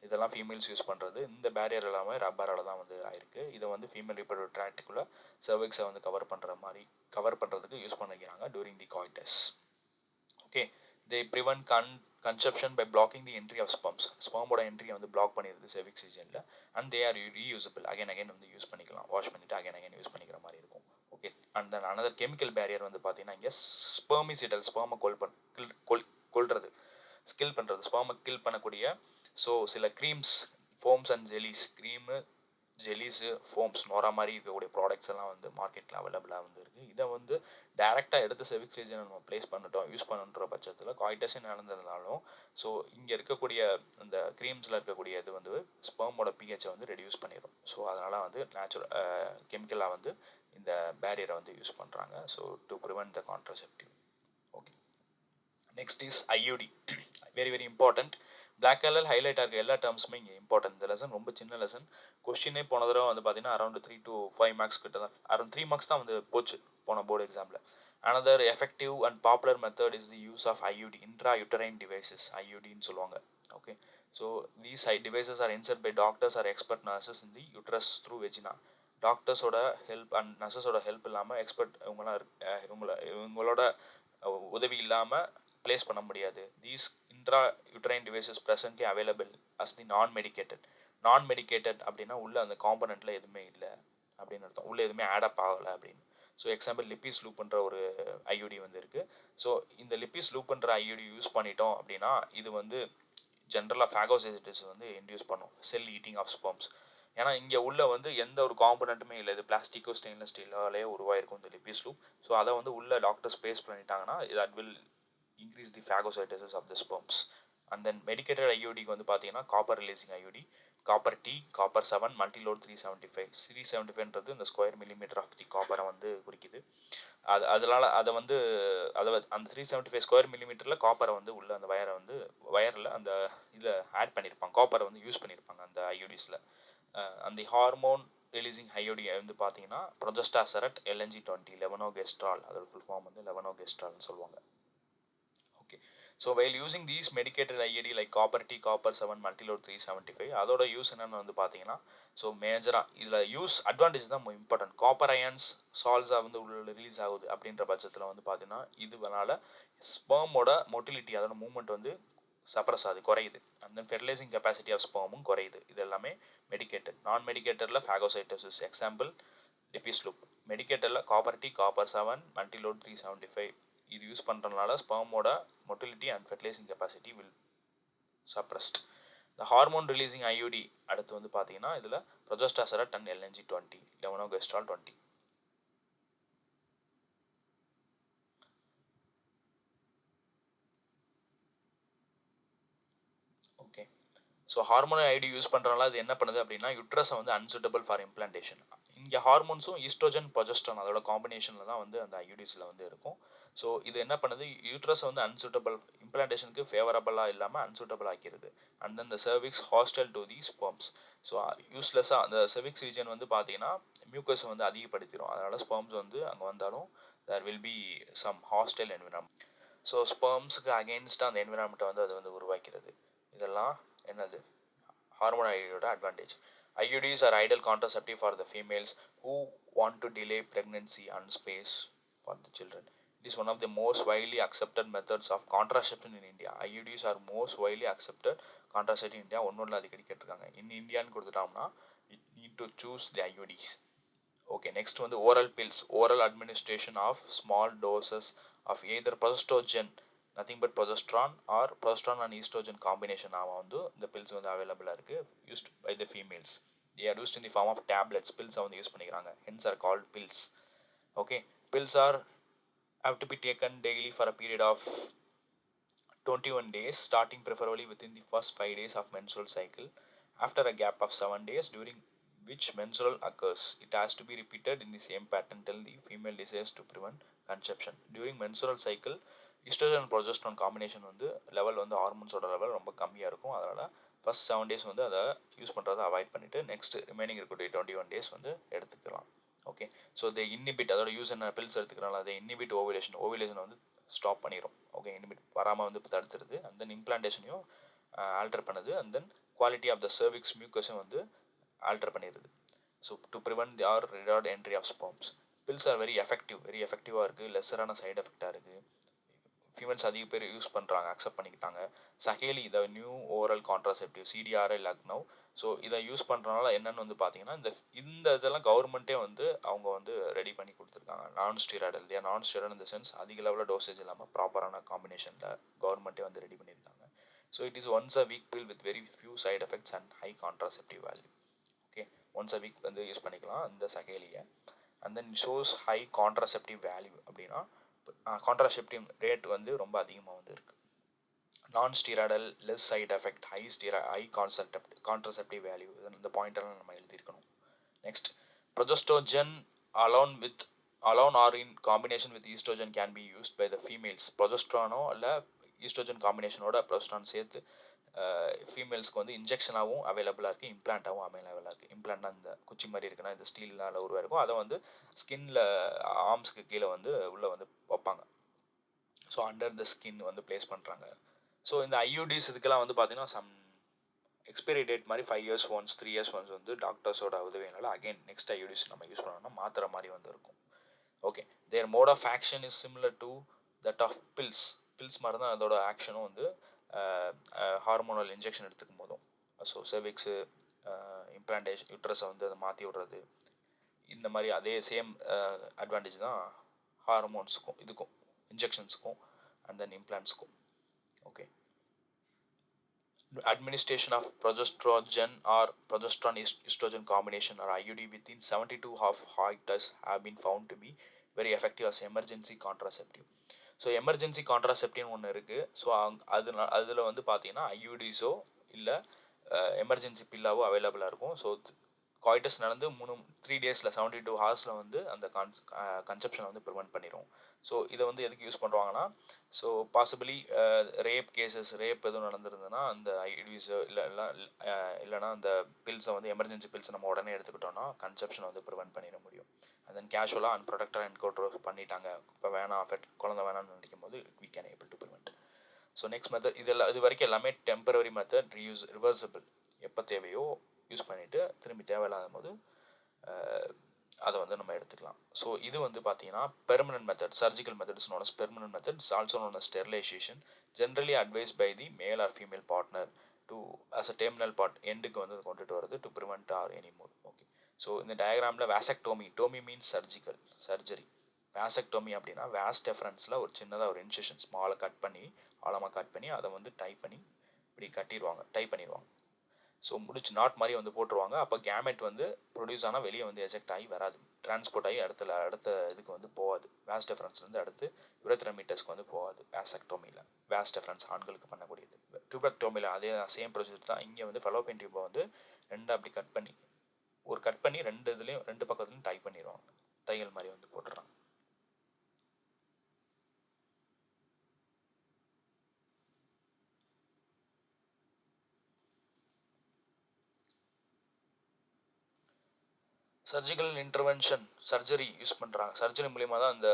இதெல்லாம் ஃபீமேல்ஸ் யூஸ் பண்ணுறது. இந்த பேரியர் எல்லாமே ரப்பரால் தான் வந்து ஆயிருக்கு. இதை வந்து ஃபீமேல் ரிப்ரொடக்டிவ் ட்ராக்டுக்குள்ளே சர்விக்ஸை வந்து கவர் பண்ணுறதுக்கு யூஸ் பண்ணிக்கிறாங்க during the coitus. Okay, they prevent conception by blocking the entry of sperms. ஸ்பெர்மோட என்ட்ரியை வந்து பிளாக் பண்ணிடுது cervix regionல. and they are reusable. again வந்து யூஸ் பண்ணிக்கலாம், வாஷ் பண்ணிவிட்டு again யூஸ் பண்ணிக்கிற மாதிரி இருக்கும். Okay, and then another chemical barrier வந்து பார்த்தீங்கன்னா இங்கே ஸ்பெர்மிசிடல், ஸ்பெர்மை கொல்றது, ஸ்கில் பண்ணுறது, ஸ்பெர்மை கில் பண்ணக்கூடிய ஸோ சில creams, foams and jellies, cream, jellies, foams, நோரா மாதிரி இருக்கக்கூடிய ப்ராடக்ட்ஸ் எல்லாம் வந்து மார்க்கெட்டில் அவைலபிளாக வந்து இருக்குது. இதை வந்து டேரெக்டாக எடுத்து செவிக்ஸ் ரீஜனை நம்ம ப்ளேஸ் பண்ணிட்டோம், யூஸ் பண்ணுன்ற பட்சத்தில் காய்டஸே நடந்திருந்தாலும் ஸோ இங்கே இருக்கக்கூடிய இந்த க்ரீம்ஸில் இருக்கக்கூடிய இது வந்து ஸ்பெர்மோட பிஹெச்சை வந்து ரெடியூஸ் பண்ணிடும். ஸோ அதனால் வந்து நேச்சுரல் கெமிக்கலாக வந்து இந்த பேரியரை வந்து யூஸ் பண்ணுறாங்க. So to prevent the contraceptive. Okay, next is IUD. Very very important. Black colour highlight ஆகிற எல்லா டேர்ம்ஸுமே இங்கே இம்பார்ட்டன்ட். இந்த லெசன் ரொம்ப சின்ன லெசன். கொஸ்டினே போன தடவை வந்து பார்த்தீங்கன்னா அரௌண்ட் 3 to 5 மார்க்ஸ் கிட்ட தான், அரௌண்ட் 3 மார்க்ஸ் தான் வந்து போச்சு போன போர்டு எக்ஸாமில். another effective and popular method is the use of IUD, intrauterine devices, ஐயூடின்னு சொல்லுவாங்க. Okay, so these devices are inserted by doctors or expert nurses in the uterus through vagina. டாக்டர்ஸோட help and நர்சஸோட help இல்லாமல், expert இவங்களோட உதவி இல்லாமல் place பண்ண முடியாது. These intrauterine devices presently available as the non-medicated அப்படின்னா உள்ள அந்த காம்பனண்ட்டில் எதுவுமே இல்லை அப்படின்னு அர்த்தம், உள்ள எதுவுமே ஆடப் ஆகலை அப்படின்னு. ஸோ எக்ஸாம்பிள் லிப்பிஸ் லூப்ன்ற ஒரு ஐயூடி வந்து இருக்குது. ஸோ இந்த லிப்பிஸ் லூப்ன்ற ஐயூடி யூஸ் பண்ணிட்டோம் அப்படின்னா இது வந்து ஜென்ரலாக ஃபேகோசைட்டிஸ் வந்து இன்டியூஸ் பண்ணும், செல் ஈட்டிங் ஆஃப் ஸ்பெர்ம்ஸ். ஏன்னா இங்கே உள்ள வந்து எந்த ஒரு காம்பனண்ட்டுமே இல்லை, இது பிளாஸ்டிக்கோ ஸ்டெயின்லெஸ் ஸ்டீலாலே உருவாயிருக்கும் இந்த லிப்பிஸ் லூப். ஸோ அதை வந்து உள்ள டாக்டர் ஸ்பேஸ் பண்ணிட்டாங்கன்னா that will increase the phagocytosis of the sperms. And then medicated IUD வந்து பார்த்தீங்கன்னா copper releasing IUD, copper T, copper 7, multiload 375. 375ன்றது இந்த ஸ்கொயர் மில்லிமீட்டர் ஆஃப் தி காப்பரை வந்து குறிக்குது. அதனால் அதை வந்து அந்த 375 ஸ்கொயர் மில்லிமீட்டரில் காப்பரை வந்து உள்ள அந்த வயரில் அந்த இதில் ஆட் பண்ணியிருப்பாங்க, காப்பரை வந்து யூஸ் பண்ணியிருப்பாங்க அந்த ஐயூடிஸில். அந்த ஹார்மோன் ரிலீசிங் ஐயூடி வந்து பார்த்தீங்கன்னா ப்ரொஜெஸ்டாசரட், LNG-20, லெவனோகெஸ்ட்ரால், அதோட ஃபுல் ஃபார்ம் வந்து லெவனோகெஸ்ட்ரால்னு சொல்லுவாங்க. Okay, so while using these medicated IUD like copper T, copper 7, multilode 375, அதோட யூஸ் என்னென்னு வந்து பார்த்தீங்கன்னா ஸோ மேஜராக இதில் யூஸ் அட்வான்டேஜ் தான் இம்பார்ட்டன்ட். காப்பர் அயன்ஸ் சால்ஸாக வந்து உள்ள ரிலீஸ் ஆகுது அப்படின்ற பட்சத்தில் வந்து பார்த்தீங்கன்னா இதுவனால் ஸ்பெர்மோட மொட்டிலிட்டி, அதோட மூவ்மெண்ட் வந்து சப்ரஸ் ஆகுது, குறையுது. And then fertilizing capacity of ஸ்பெர்மும் குறையுது. இது எல்லாமே மெடிக்கேட்டட். நான் மெடிக்கேட்டடில் ஃபேகோசைட்டோசிஸ், எக்ஸாம்பிள் லிப்பிஸ் லூப். மெடிக்கேட்டடில் காப்பர் டி, காப்பர் 7, மல்டிலோட் 375 இது யூஸ் பண்ணுறதுனால ஸ்பெர்மோட motility and fertilizing capacity will suppressed. இந்த ஹார்மோன் ரிலீசிங் ஐயூடி அடுத்து வந்து பார்த்தீங்கன்னா இதில் ப்ரொஜெஸ்டாசரட் and LNG-20, levonorgestrel 20. Okay, so hormonal IUD use பண்ணுறனால அது என்ன பண்ணுது அப்படின்னா யுட்ரஸை வந்து அன்சூட்டபிள் ஃபார் இம்ப்ளான்டேஷன். இங்கே ஹார்மோன்ஸும் ஈஸ்ட்ரோஜன் ப்ரொஜெஸ்ட்ரான் அதோட காம்பினேஷனில் தான் வந்து அந்த ஐயூடிஸில் வந்து இருக்கும். ஸோ இது என்ன பண்ணுது, யூட்ரஸ் வந்து அன்சூட்டபிள் இம்ப்ளான்டேஷனுக்கு ஃபேவரபுளாக இல்லாமல் அன்சூட்டபிள் ஆக்கிடுது. And then the cervix hostile to the sperms. So யூஸ்லெஸ்ஸாக அந்த செர்விக்ஸ் ரீஜன் வந்து பார்த்தீங்கன்னா மியூக்கஸ் வந்து அதிகப்படுத்திடும். அதனால் ஸ்பெர்ம்ஸ் வந்து அங்கே வந்தாலும் there will be some hostile environment. So ஸ்பெர்ம்ஸுக்கு அகெயின்ஸ்டாக அந்த என்விரான்மெண்ட்டை வந்து அது வந்து உருவாக்கிறது. இதெல்லாம் என்னது ஹார்மோன் ஐடியோட advantage. IUDs are ideal contraceptive for the females who want to delay pregnancy and space for the children. It is one of the most widely accepted methods of contraception in India. IUDs are most widely accepted contraceptive in India. ஒன்னொன்று அடிக்கடி கேட்டிருக்காங்க. இந்தியான்னு கொடுத்துட்டோம்னா you need to choose the IUDs. Okay, next வந்து oral pills. Oral administration of small doses of either progestogen, nothing but progesterone, or progesterone and estrogen combination வந்து இந்த pills வந்து அவைலபிளாக இருக்குது, used by the females. They are used in the form of tablets. Pills வந்து use பண்ணிக்கிறாங்க, hence are called pills. Okay, pills are have to be taken daily for a period of 21 days, starting preferably within the first 5 days of menstrual cycle, after a gap of 7 days during which menstrual occurs. It has to be repeated in the same pattern till the female desires to prevent conception. During menstrual cycle, estrogen and progesterone combination வந்து level வந்து ஹார்மோன்ஸோட level ரொம்ப கம்மியாக இருக்கும். அதனால் first 7 days வந்து அதை use பண்ணுறதை avoid பண்ணிவிட்டு நெக்ஸ்ட் ரிமைனிங் இருக்கக்கூடிய 21 days வந்து எடுத்துக்கலாம். ஓகே, ஸோ இதை இன்னிபிட், அதோட யூஸ் என்ன பில்ஸ் எடுத்துக்கிறனால அதை இன்னிபிட் ஓவிலேஷன் வந்து ஸ்டாப் பண்ணிடும். ஓகே, இன்னிபிட் வராமல் வந்து இப்போ தடுத்துருது. அண்ட் தென் இம்ப்ளான்டேஷனையும் ஆல்டர் பண்ணுது. And then quality of the cervix மியூக்கஸும் வந்து ஆல்டர் பண்ணிடுது. So to prevent or retard entry of sperms. Pills are very எஃபெக்டிவாக இருக்குது, லெஸ்ஸரான சைட் எஃபெக்டாக இருக்குது. ஃபீமேல்ஸ் அதிக பேர் யூஸ் பண்ணுறாங்க, அக்செப்ட் பண்ணிக்கிட்டாங்க. Saheli the new oral contraceptive CDRI Lucknow. So இதை யூஸ் பண்ணுறதுனால என்னென்னு வந்து பார்த்தீங்கன்னா இந்த இதெல்லாம் கவர்மெண்ட்டே வந்து அவங்க வந்து ரெடி பண்ணி கொடுத்துருக்காங்க. நான் ஸ்டீராய்டல் இந்த சென்ஸ் அதிக லெவலில் டோசேஜ் இல்லாமல் ப்ராப்பரான காம்பினேஷனில் கவர்மெண்ட்டே வந்து ரெடி பண்ணியிருக்காங்க. So it is once a week pill with very few side effects and high contraceptive value. Okay, once a week வந்து யூஸ் பண்ணிக்கலாம் இந்த சஹேலியை. And then shows high contraceptive value அப்படின்னா கான்ட்ராசெப்டிவ் ரேட் வந்து ரொம்ப அதிகமாக வந்து இருக்குது. Non steroidal, less side effect, high contraceptive value, இந்த பாயிண்டெல்லாம் நம்ம எழுதியிருக்கணும். Next, progestogen alone or in combination with estrogen can be used by the females. ப்ரொஜெஸ்ட்ரானோ இல்லை ஈஸ்ட்ரோஜன் காம்பினேஷனோட ப்ரொஜெஸ்ட்ரான் சேர்த்து ஃபீமேல்ஸ்க்கு வந்து இன்ஜெக்ஷனாகவும் அவைலபிளாக இருக்குது, இம்ப்ளான்ட்டாகவும் அவைலபிளாக இருக்குது. இம்ப்ளான்ட்னா இந்த குச்சி மாதிரி இருக்குன்னா இந்த ஸ்டீல்னால் உருவாயிருக்கும், அதை வந்து ஸ்கின்னில் ஆர்ம்ஸ்க்கு கீழே வந்து உள்ளே வந்து வைப்பாங்க. ஸோ அண்டர் த ஸ்கின் வந்து ப்ளேஸ் பண்ணுறாங்க. ஸோ இந்த IUDs இதுக்கெல்லாம் வந்து பார்த்தீங்கன்னா சம் எக்ஸ்பைரி டேட் மாதிரி 5 years once 3 years once வந்து டாக்டர்ஸோட உதவினால அகைன் நெக்ஸ்ட் IUDs நம்ம யூஸ் பண்ணோம்னா மாத்திரை மாதிரி வந்து இருக்கும். Okay, their mode of action is similar to that of pills மாதிரி தான் அதோட ஆக்ஷனும் வந்து ஹார்மோனல் இன்ஜெக்ஷன் எடுத்துக்கும் போதும். ஸோ செர்விக்ஸு இம்ப்ளான்டேஷன் யூட்ரஸை வந்து அதை மாற்றி விடுறது, இந்த மாதிரி அதே சேம் அட்வான்டேஜ் தான் ஹார்மோன்ஸுக்கும் இதுக்கும் இன்ஜெக்ஷன்ஸுக்கும் அண்ட் தென் இம்ப்ளான்ட்ஸுக்கும். Okay, administration of progestogen or progesterone estrogen combination or IUD within 72 hours tests have been found to be very effective as emergency contraceptive. So emergency கான்ட்ராசெப்டிவ்னு ஒன்று இருக்குது. ஸோ அதில் வந்து பார்த்தீங்கன்னா IUDஸோ இல்லை எமர்ஜென்சி பில்லாவோ அவைலபிளாக இருக்கும். ஸோ காய்டஸ் நடந்து 3 daysல 72 ஹவர்ஸில் வந்து அந்த கன்செப்ஷனை வந்து ப்ரிவென்ட் பண்ணிடும். ஸோ இதை வந்து எதுக்கு யூஸ் பண்ணுவாங்கன்னா, ஸோ பாசிபிளி ரேப் எதுவும் நடந்திருந்ததுன்னா அந்த ஐடிஸோ இல்லைனா அந்த பில்ஸை வந்து எமர்ஜென்சி பில்ஸை நம்ம உடனே எடுத்துக்கிட்டோம்னா கன்செப்ஷனை வந்து ப்ரிவென்ட் பண்ணிட முடியும். அண்ட் தென் கேஷுவலாக அன்ப்ரொடெக்டட் என்கவுண்டர் பண்ணிட்டாங்க, இப்போ வேணாம் குழந்தை வேணாம்னு நினைக்கும் போது we can able to prevent. So next method இது வரைக்கும் எல்லாமே டெம்பரரி மெத்தட், ரிவர்சபிள், எப்போ தேவையோ யூஸ் பண்ணிவிட்டு திரும்பி தேவையில்லாத போது அதை வந்து நம்ம எடுத்துக்கலாம். ஸோ இது வந்து பார்த்தீங்கன்னா permanent method, surgical method is known as permanent method, is also known as sterilization, generally advised by the male or female partner to as a terminal part எண்டுக்கு வந்து கொண்டுட்டு வருது to prevent or any more. Okay, so இந்த டயக்ராமில் Tomy means surgery. வேசக்டோமி அப்படின்னா ways டெஃபரன்ஸில் ஒரு சின்னதாக ஒரு incision ஸ்மாலாக ஆழமாக கட் பண்ணி அதை வந்து டை பண்ணிடுவாங்க. ஸோ முடிச்சு நாட் மாதிரி வந்து போட்டுருவாங்க. அப்போ கேமெட் வந்து ப்ரொடியூஸ் ஆனால் வெளியே வந்து எஜெக்ட் ஆகி வராது, டிரான்ஸ்போர்ட் ஆகி அடுத்த இதுக்கு வந்து போகாது. வேஸ் டெஃபரன்ஸ்லேருந்து அடுத்து யுரேத்ரா மீட்டர்ஸ்க்கு வந்து போகாது வேசக்டோமியில். வேஸ் டெஃபரன்ஸ் ஆண்களுக்கு பண்ணக்கூடியது. டியூபெக்டோமியில் அதே சேம் ப்ரொசீஜர் தான். இங்கே வந்து ஃபெலோப்பியன் டியூப்பை வந்து அப்படி கட் பண்ணி ரெண்டு இதுலேயும் ரெண்டு பக்கத்துலையும் டை பண்ணிடுவாங்க. தையல் மாதிரி வந்து போட்டுடுறாங்க. சர்ஜிக்கல் இன்டர்வென்ஷன், சர்ஜரி யூஸ் பண்ணுறாங்க. சர்ஜரி மூலிமா தான் இந்த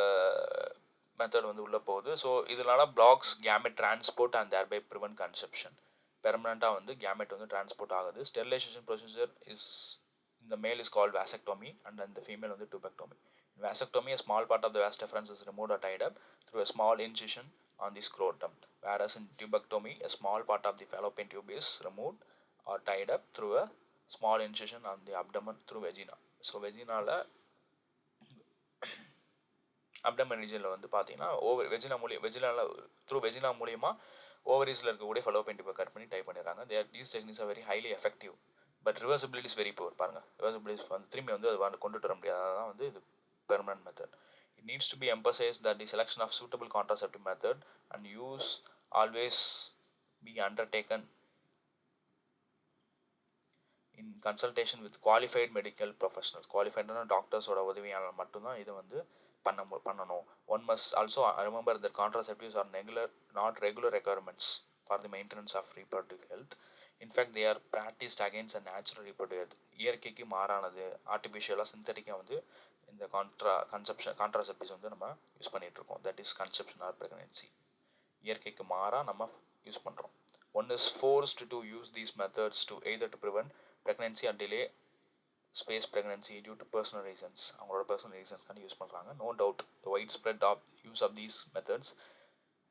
மெத்தட் வந்து உள்ளே போகுது. ஸோ இதனால blocks gamete transport and thereby prevent conception. பெர்மனண்ட்டாக வந்து கேமெட் வந்து டிரான்ஸ்போர்ட் ஆகுது. ஸ்டெரிலைசேஷன் ப்ரொசீஜர் இஸ் இந்த மேல் is called vasectomy and then the female வந்து tubectomy. In vasectomy, a small part of the vas deferens is removed or tied up through a small incision on the scrotum, whereas in tubectomy, a small part of the fallopian tube is removed or tied up through a small incision on the abdomen through vagina. So வெஜினாவில் abdomen ரீஜனில் வந்து பார்த்தீங்கன்னா vagina மூலியமா ஓவரீஸில் இருக்கக்கூடிய ஃபெலோப்பியன் டியூப்பை cut பண்ணி டைப் பண்ணிடுறாங்க. These techniques are very highly effective, but reversibility is very poor. பாருங்கள், ரிவர்சிபிலிட்டி வந்து திரும்பி வந்து அது கொண்டுட்டு வர முடியாது. அதான் வந்து இது permanent method. It needs to be emphasized that the selection of suitable contraceptive method and use always be undertaken in consultation with qualified medical professionals. குவாலிஃபைடான டாக்டர்ஸோட உதவியால் மட்டும்தான் இதை வந்து பண்ணணும். One must also remember that contraceptives are not regular requirements for the maintenance of reproductive health. In fact, they are practiced against a natural reproductive health. இயற்கைக்கு மாறானது, ஆர்டிஃபிஷியலாக சிந்தட்டிக்காக வந்து இந்த கான்ட்ராசெப்டிவ்ஸ் வந்து நம்ம யூஸ் பண்ணிகிட்ருக்கோம். That is conception or pregnancy. இயற்கைக்கு மாறாக நம்ம யூஸ் பண்ணுறோம். One is forced to use these methods to either to prevent pregnancy or delay space pregnancy due to personal reasons. அவங்களோட personal reasons காண்டி யூஸ் பண்ணுறாங்க. No doubt the widespread use of these methods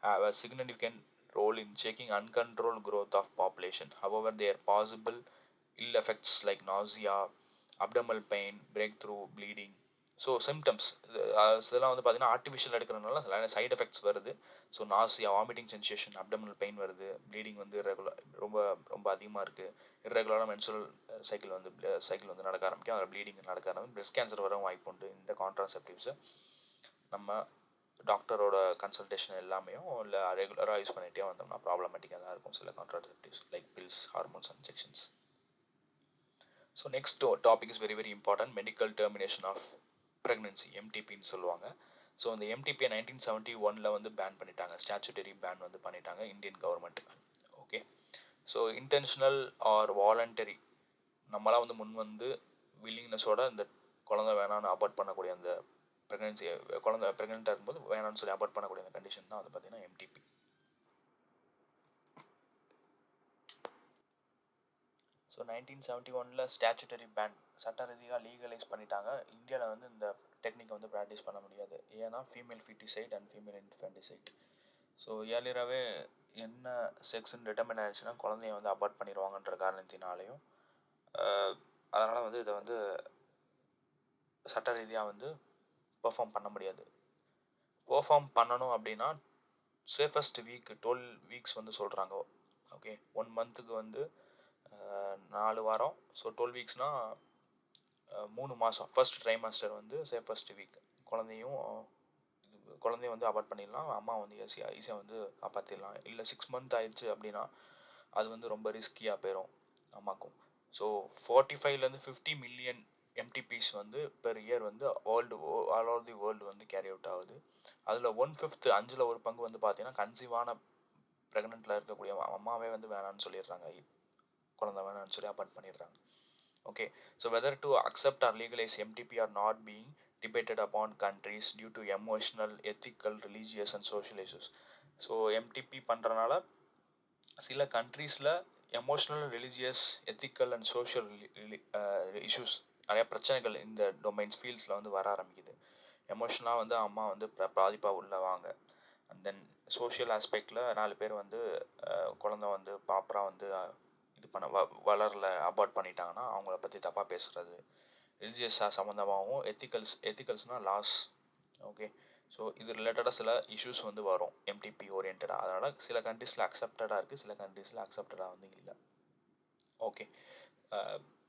have a significant role in checking uncontrolled growth of population. However, there are possible ill effects like nausea, abdominal pain, breakthrough bleeding. So symptoms இதெல்லாம் வந்து பார்த்தீங்கன்னா artificial எடுக்கிறதுனால சில side effects வருது. So nausea, vomiting sensation, abdominal pain வருது, bleeding வந்து ரொம்ப அதிகமாக இருக்குது, இர்ரெகுலரான மென்சுரல் சைக்கிள் வந்து நடக்க ஆரம்பிக்கும், அதில் ப்ளீடிங் நடக்க ஆரம்பிக்கும், பிரெஸ்ட் கேன்சர் வரவும் வாய்ப்பு உண்டு. இந்த கான்ட்ராசெப்டிவ்ஸை நம்ம டாக்டரோட கன்சல்டேஷன் எல்லாமே இல்லை ரெகுலராக யூஸ் பண்ணிகிட்டே வந்தோம்னா ப்ராப்ளமேட்டிக்காக தான் இருக்கும் சில கான்ட்ராசெப்டிவ்ஸ் like pills, hormones, injections. So next topic is very very important, medical termination of pregnancy, எம்டிபின்னு சொல்லுவாங்க. ஸோ அந்த எம்டிபியை 1971 வந்து பேன் பண்ணிட்டாங்க, ஸ்டாச்சுட்டரி பேன் வந்து பண்ணிட்டாங்க Indian government. Okay, so intentional or voluntary, நம்மளாம் வந்து முன் வந்து வில்லிங்னஸோட இந்த குழந்தை வேணான்னு அபார்ட் பண்ணக்கூடிய அந்த குழந்தை ப்ரெக்னெண்ட்டாக இருக்கும்போது வேணான்னு சொல்லி அபார்ட் பண்ணக்கூடிய அந்த கண்டிஷன் தான் வந்து பார்த்தீங்கன்னா எம்டிபி. ஸோ 1971 ஸ்டாச்சுட்டரி பேன், சட்ட ரீதியாக லீகலைஸ் பண்ணிட்டாங்க. இந்தியாவில் வந்து இந்த டெக்னிக்கை வந்து ப்ராக்டிஸ் பண்ண முடியாது, ஏன்னா female foeticide and female infanticide. So ஏர்லியராகவே என்ன செக்ஸ்ன்னு டிட்டர்மின் ஆயிடுச்சுன்னா குழந்தைய வந்து அபார்ட் பண்ணிடுவாங்கன்ற காரணத்தினாலையும் அதனால் வந்து இதை வந்து சட்ட ரீதியாக வந்து பெர்ஃபார்ம் பண்ண முடியாது. பெர்ஃபார்ம் பண்ணணும் அப்படின்னா சேஃபஸ்ட் வீக் 12 வீக்ஸ் வந்து சொல்கிறாங்க. ஓகே, 1 மந்த்துக்கு வந்து 4 வாரம். ஸோ 12 வீக்ஸ்னால் 3 மாதம். ஃபர்ஸ்ட் ட்ரைமாஸ்டர் வந்து சேஃபஸ்ட் வீக். குழந்தையும் வந்து அபார்ட் பண்ணிடலாம், அம்மா வந்து ஈஸியாக வந்து காப்பாற்றிடலாம். இல்லை 6 மந்த் ஆயிடுச்சு அப்படின்னா அது வந்து ரொம்ப ரிஸ்கியாக போயிடும் அம்மாக்கும். ஸோ 45 to 50 மில்லியன் எம்டிபிஸ் வந்து பெர் இயர் வந்து ஆல் ஓவர் தி வேர்ல்டு வந்து கேரி அவுட் ஆகுது. அதில் 1/5 5ல் 1 பங்கு வந்து பார்த்தீங்கன்னா கன்சீவான ப்ரெக்னெண்ட்டில் இருக்கக்கூடிய அம்மாவே வந்து வேணான்னு சொல்லிடுறாங்க, குழந்தை வேணான்னு சொல்லி அபார்ட் பண்ணிடுறாங்க. Okay, so whether to accept or legalise MTP or not being debated upon countries due to emotional, ethical, religious and social issues. So MTP பண்ணுறனால சில கண்ட்ரீஸில் emotional, religious, ethical and social issues, நிறையா பிரச்சனைகள் இந்த domains ஃபீல்ட்ஸில் வந்து வர ஆரம்பிக்குது. எமோஷனலாக வந்து அம்மா வந்து பாதிப்பாக உள்ளவாங்க. அண்ட் தென் சோஷியல் ஆஸ்பெக்டில் 4 பேர் வந்து குழந்தை வந்து ப்ராப்பராக வந்து இது பண்ண வளரல, அபார்ட் பண்ணிட்டாங்கன்னா அவங்கள பற்றி தப்பாக பேசுகிறது. ரிலீஜியஸாக சம்மந்தமாகவும் எத்திக்கல்ஸ்னால் லாஸ். ஓகே, ஸோ இது ரிலேட்டடாக சில இஷ்யூஸ் வந்து வரும் எம்டிபி ஓரியன்டாக. அதனால் சில கண்ட்ரீஸில் அக்செப்டடாக இருக்குது, சில கண்ட்ரீஸில் அக்செப்டடாக வந்து இல்லை. ஓகே,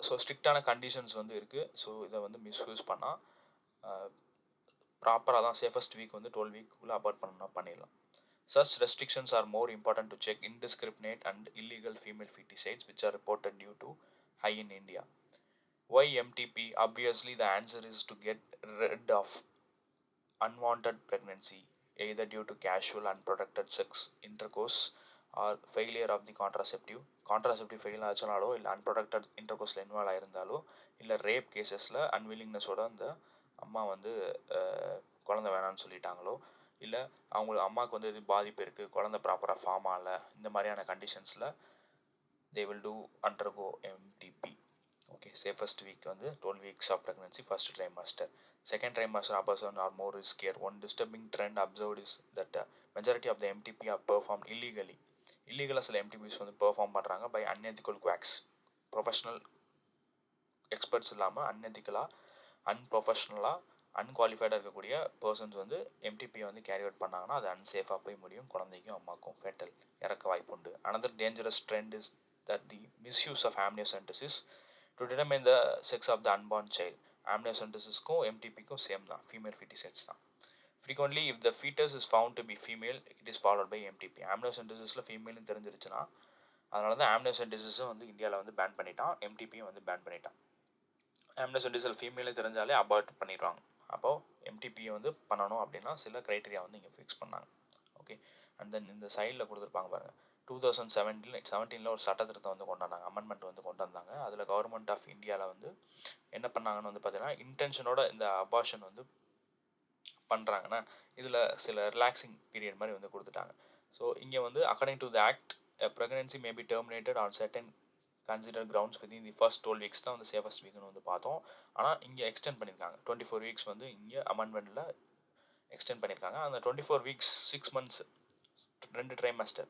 ஸோ ஸ்ட்ரிக்டான கண்டிஷன்ஸ் வந்து இருக்குது. ஸோ இதை வந்து மிஸ்யூஸ் பண்ணால் ப்ராப்பராக தான் சேஃபஸ்ட் வீக் வந்து 12 வீக்குள்ளே அபார்ட் பண்ணணும்னா பண்ணிடலாம். Such restrictions are more important to check indiscriminate and illegal female feticides which are reported due to high in India. Why MTP? Obviously, the answer is to get rid of unwanted pregnancy, either due to casual unprotected sex intercourse or failure of the contraceptive fail ஆச்சுனாலோ இல்லை unprotected இன்டர்கோர்ஸில் involve ஆயிருந்தாலோ இல்லை rape கேசஸில் அன்வில்லிங்னஸோட அந்த அம்மா வந்து குழந்தை வேணான்னு சொல்லிட்டாங்களோ இல்லை அவங்களுக்கு அம்மாவுக்கு வந்து இது பாதிப்பு இருக்குது, குழந்தை ப்ராப்பராக ஃபார்ம் ஆகலை, இந்த மாதிரியான கண்டிஷன்ஸில் they will do undergo MTP. Okay, say first week வந்து 12 weeks of pregnancy, first trimester. Second trimester abortion are more riskier. One disturbing trend observed is that majority of the MTP are performed illegally. Illegally சில MTPs வந்து perform பண்ணுறாங்க by unethical quacks. Professional experts இல்லாமல் unethicalா அன்ப்ரொஃபஷ்னலாக அன்குவாலிஃபைடாக இருக்கக்கூடிய persons வந்து எம்டிபியை வந்து carry out பண்ணாங்கன்னா அது அன்சேஃபாக போய் முடியும், குழந்தைக்கும் அம்மாக்கும் ஃபேட்டல் இறக்க வாய்ப்பு உண்டு. Another dangerous trend is that the misuse of amniocentesis to determine the sex of the unborn child. ஆம்னியோசென்டசிஸ்க்கும் எம்டிபிக்கும் சேம் தான், ஃபீமேல் ஃபீட்டிசைட்ஸ் தான். Frequently, if the fetus is found to be female, it is followed by MTP. ஆம்னியோசென்டசிஸில் ஃபீமேல்னு தெரிஞ்சிருச்சுன்னா அதனால தான் ஆம்னியோசென்டசிஸும் வந்து இந்தியாவில் வந்து pan பண்ணிட்டான், எம்டிபியும் வந்து பேன் பண்ணிட்டான். ஆம்னியோசென்டசிஸில் ஃபீமேலே தெரிஞ்சாலே அபார்ட் பண்ணிடுவாங்க. அப்போது எம்டிபியை வந்து பண்ணணும் அப்படின்னா சில க்ரைட்டீரியா வந்து இங்கே ஃபிக்ஸ் பண்ணாங்க. ஓகே, அண்ட் தென் இந்த சைடில் கொடுத்துருப்பாங்க பாருங்கள், 2017 ஒரு சட்ட திருத்தம் வந்து கொண்டு வந்தாங்க, அமெண்ட்மெண்ட் வந்து கொண்டு வந்தாங்க. அதில் கவர்மெண்ட் ஆஃப் இந்தியாவில் வந்து என்ன பண்ணாங்கன்னு வந்து பார்த்தீங்கன்னா, இன்டென்ஷனோட இந்த அபார்ஷன் வந்து பண்ணுறாங்கன்னா இதில் சில ரிலாக்ஸிங் பீரியட் மாதிரி வந்து கொடுத்துட்டாங்க. ஸோ இங்கே வந்து according to the act pregnancy may be terminated on certain consider grounds within the first 12 weeks தான் வந்து சேஃபஸ்ட் வீக்னு வந்து பார்த்தோம். ஆனால் இங்கே எக்ஸ்டெண்ட் பண்ணியிருக்காங்க, 24 வீக்ஸ் வந்து இங்கே அமெண்ட்மெண்ட்டில் எக்ஸ்டெண்ட் பண்ணியிருக்காங்க. அந்த 24 வீக்ஸ் 6 months 2 ட்ரைமாஸ்டர்.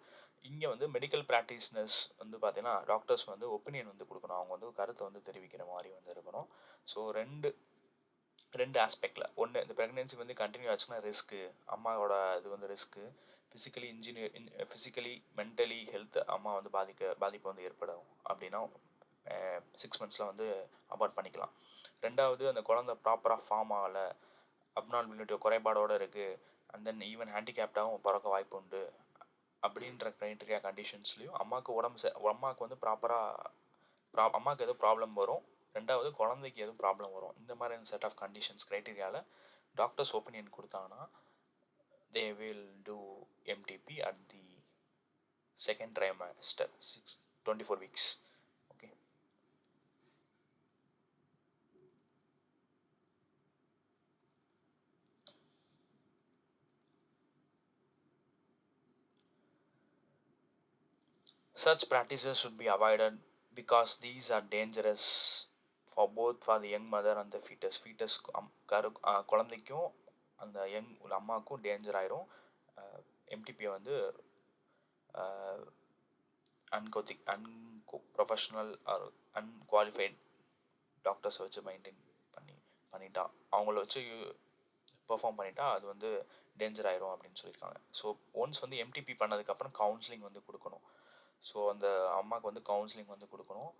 இங்கே வந்து மெடிக்கல் ப்ராக்டிஷனர்ஸ் வந்து பார்த்தீங்கன்னா டாக்டர்ஸ் வந்து ஒப்பீனியன் வந்து கொடுக்கணும், அவங்க வந்து கருத்தை வந்து தெரிவிக்கிற மாதிரி வந்து இருக்கணும். ஸோ ரெண்டு ஆஸ்பெக்டில், ஒன்று இந்த ப்ரெக்னென்சி வந்து கண்டினியூ ஆச்சுன்னா ரிஸ்க்கு, அம்மாவோட இது வந்து ரிஸ்க்கு, ஃபிசிக்கலி மென்டலி ஹெல்த் அம்மா வந்து பாதிப்பு வந்து ஏற்படும் அப்படின்னா 6 months வந்து அபார்ட் பண்ணிக்கலாம். ரெண்டாவது அந்த குழந்தை ப்ராப்பராக ஃபார்ம் ஆகலை, அப்நார்மலிட்டி குறைபாடோடு இருக்குது, அண்ட் தென் ஈவன் ஹேண்டிகேப்டாகவும் பிறக்க வாய்ப்பு உண்டு அப்படின்ற க்ரைட்டீரியா கண்டிஷன்ஸ்லையும் அம்மாவுக்கு வந்து அம்மாவுக்கு எதுவும் ப்ராப்ளம் வரும், ரெண்டாவது குழந்தைக்கு எதுவும் ப்ராப்ளம் வரும், இந்த மாதிரியான செட் ஆஃப் கண்டிஷன்ஸ் க்ரைட்டீரியாவில் டாக்டர்ஸ் ஒப்பீனியன் கொடுத்தாங்கன்னா they will do MTP at the second trimester, 24 weeks. Okay. Such practices should be avoided because these are dangerous for the young mother and the fetus குழந்தைக்கும் அந்த அம்மாவுக்கும் danger ஆயிரும். எம்டிபியை வந்து professional R unqualified டாக்டர்ஸை வச்சு maintain பண்ணிட்டா அவங்கள வச்சு perform பண்ணிட்டா அது வந்து டேஞ்சர் ஆயிரும் அப்படின்னு சொல்லியிருக்காங்க. ஸோ ஒன்ஸ் வந்து எம்டிபி பண்ணதுக்கப்புறம் கவுன்சிலிங் வந்து கொடுக்கணும். ஸோ அந்த அம்மாவுக்கு வந்து கவுன்சிலிங் வந்து கொடுக்கணும்.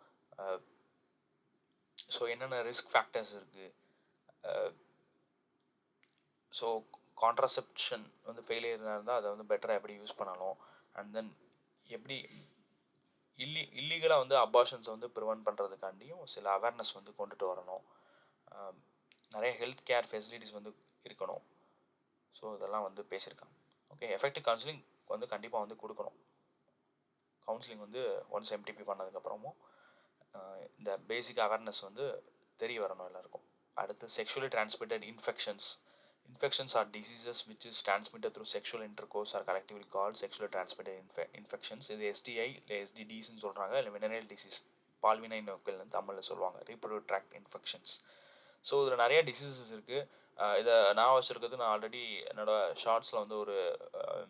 ஸோ என்னென்ன ரிஸ்க் ஃபேக்டர்ஸ் இருக்குது, ஸோ கான்ட்ராசெப்ஷன் வந்து ஃபெயிலியர் இருந்தால் அதை வந்து பெட்டராக எப்படி யூஸ் பண்ணணும், அண்ட் தென் எப்படி இல்லீகலாக வந்து அபார்ஷன்ஸை வந்து ப்ரிவென்ட் பண்ணுறதுக்காண்டியும் சில அவேர்னஸ் வந்து கொண்டுட்டு வரணும். நிறைய ஹெல்த் கேர் ஃபெசிலிட்டிஸ் வந்து இருக்கணும். ஸோ இதெல்லாம் வந்து பேசியிருக்காங்க. ஓகே, எஃபெக்டிவ் கவுன்சிலிங் வந்து கண்டிப்பாக வந்து கொடுக்கணும். கவுன்சிலிங் வந்து ஒன்ஸ் எம்டிபி பண்ணதுக்கப்புறமும் இந்த பேசிக் அவேர்னஸ் வந்து தெரிய வரணும் எல்லாருக்கும். அடுத்து sexually transmitted infections or diseases which is transmitted through sexual intercourse or collectively called sexually transmitted infections. இது எஸ்டிஐ இல்லை எஸ்டிடிஸ்ன்னு சொல்கிறாங்க, இல்லை வெனரல் டிசீஸ், பால்வினை நோய்கள்னு தமிழில் சொல்லுவாங்க, ரீப்ரொடக்டிவ் ட்ராக்ட் இன்ஃபெக்ஷன்ஸ். ஸோ இதில் நிறைய டிசீசஸ் இருக்குது. இதை நான் வச்சுருக்கிறது, நான் ஆல்ரெடி என்னோடய ஷார்ட்ஸில் வந்து ஒரு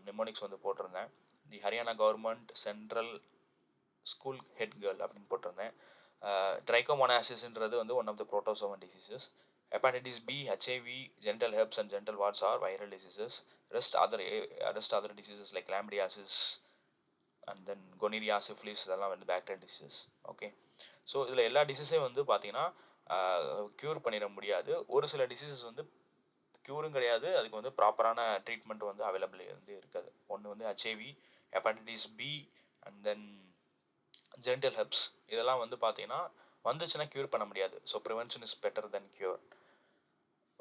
நிமோனிக்ஸ் வந்து போட்டிருந்தேன். The Haryana government central school head girl அப்படின்னு போட்டிருந்தேன். ட்ரைகோமோனாசிஸ்ன்றது வந்து one of the protozoan diseases. Hepatitis B, HIV, genital herpes and genital warts are viral diseases. Rest other diseases like chlamydiasis and then gonorrhoea, syphilis, இதெல்லாம் வந்து bacterial diseases. Okay, so இதில் எல்லா டிசீஸையும் வந்து பார்த்தீங்கன்னா க்யூர் பண்ணிட முடியாது. ஒரு சில டிசீசஸ் வந்து க்யூரும் கிடையாது, அதுக்கு வந்து ப்ராப்பரான ட்ரீட்மெண்ட் வந்து அவைலபிள் வந்து இருக்காது. ஒன்று வந்து HIV, hepatitis B and then genital herpes. இதெல்லாம் வந்து பார்த்தீங்கன்னா வந்துச்சுன்னா க்யூர் பண்ண முடியாது. So prevention is better then cure.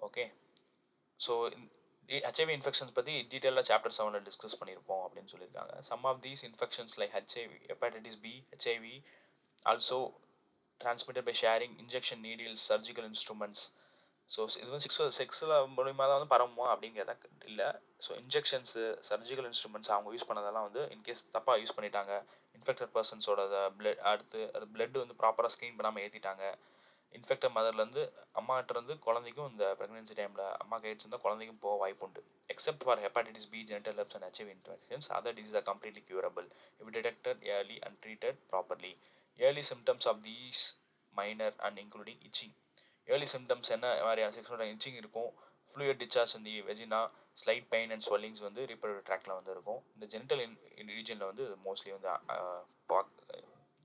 Okay, so HIV infections பற்றி டீட்டெயிலாக சாப்டர் 7 டிஸ்கஸ் பண்ணியிருப்போம் அப்படின்னு சொல்லியிருக்காங்க. Some of these infections like HIV, hepatitis B, HIV also transmitted by sharing injection needles, surgical instruments. So இது வந்து செக்ஸில் மூலிமா தான் வந்து பரவுமா அப்படின்னு கேட்டால் இல்லை. ஸோ இன்ஜெக்ஷன்ஸு, சர்ஜிக்கல் இன்ஸ்ட்ருமெண்ட்ஸ் அவங்க யூஸ் பண்ணதெல்லாம் வந்து இன்கேஸ் தப்பாக யூஸ் பண்ணிட்டாங்க, இன்ஃபெக்டட் பர்சன்ஸோட பிளட் அடுத்து அது பிளட் வந்து ப்ராப்பராக ஸ்க்ரீன் பண்ணாமல் ஏற்றிட்டாங்க, இன்ஃபெக்டட் மதர்லேருந்து அம்மாட்டிருந்து குழந்தைக்கும் இந்த ப்ரெக்னென்சி டைமில் அம்மா கைட்ஸ் இருந்தால் குழந்தைக்கும் போக வாய்ப்பு உண்டு. Except for hepatitis B, genital herpes and HIV infections, other disease are completely curable if detected early and treated properly. Early symptoms of these minor and including itching. Early symptoms என்ன மாதிரியான செக்ஸோட itching இருக்கும், fluid discharge இந்த vagina, slight pain and swellings வந்து reproductive ட்ராக்டில் வந்து இருக்கும். இந்த ஜெனிட்டல் ரீஜனில் வந்து மோஸ்ட்லி வந்து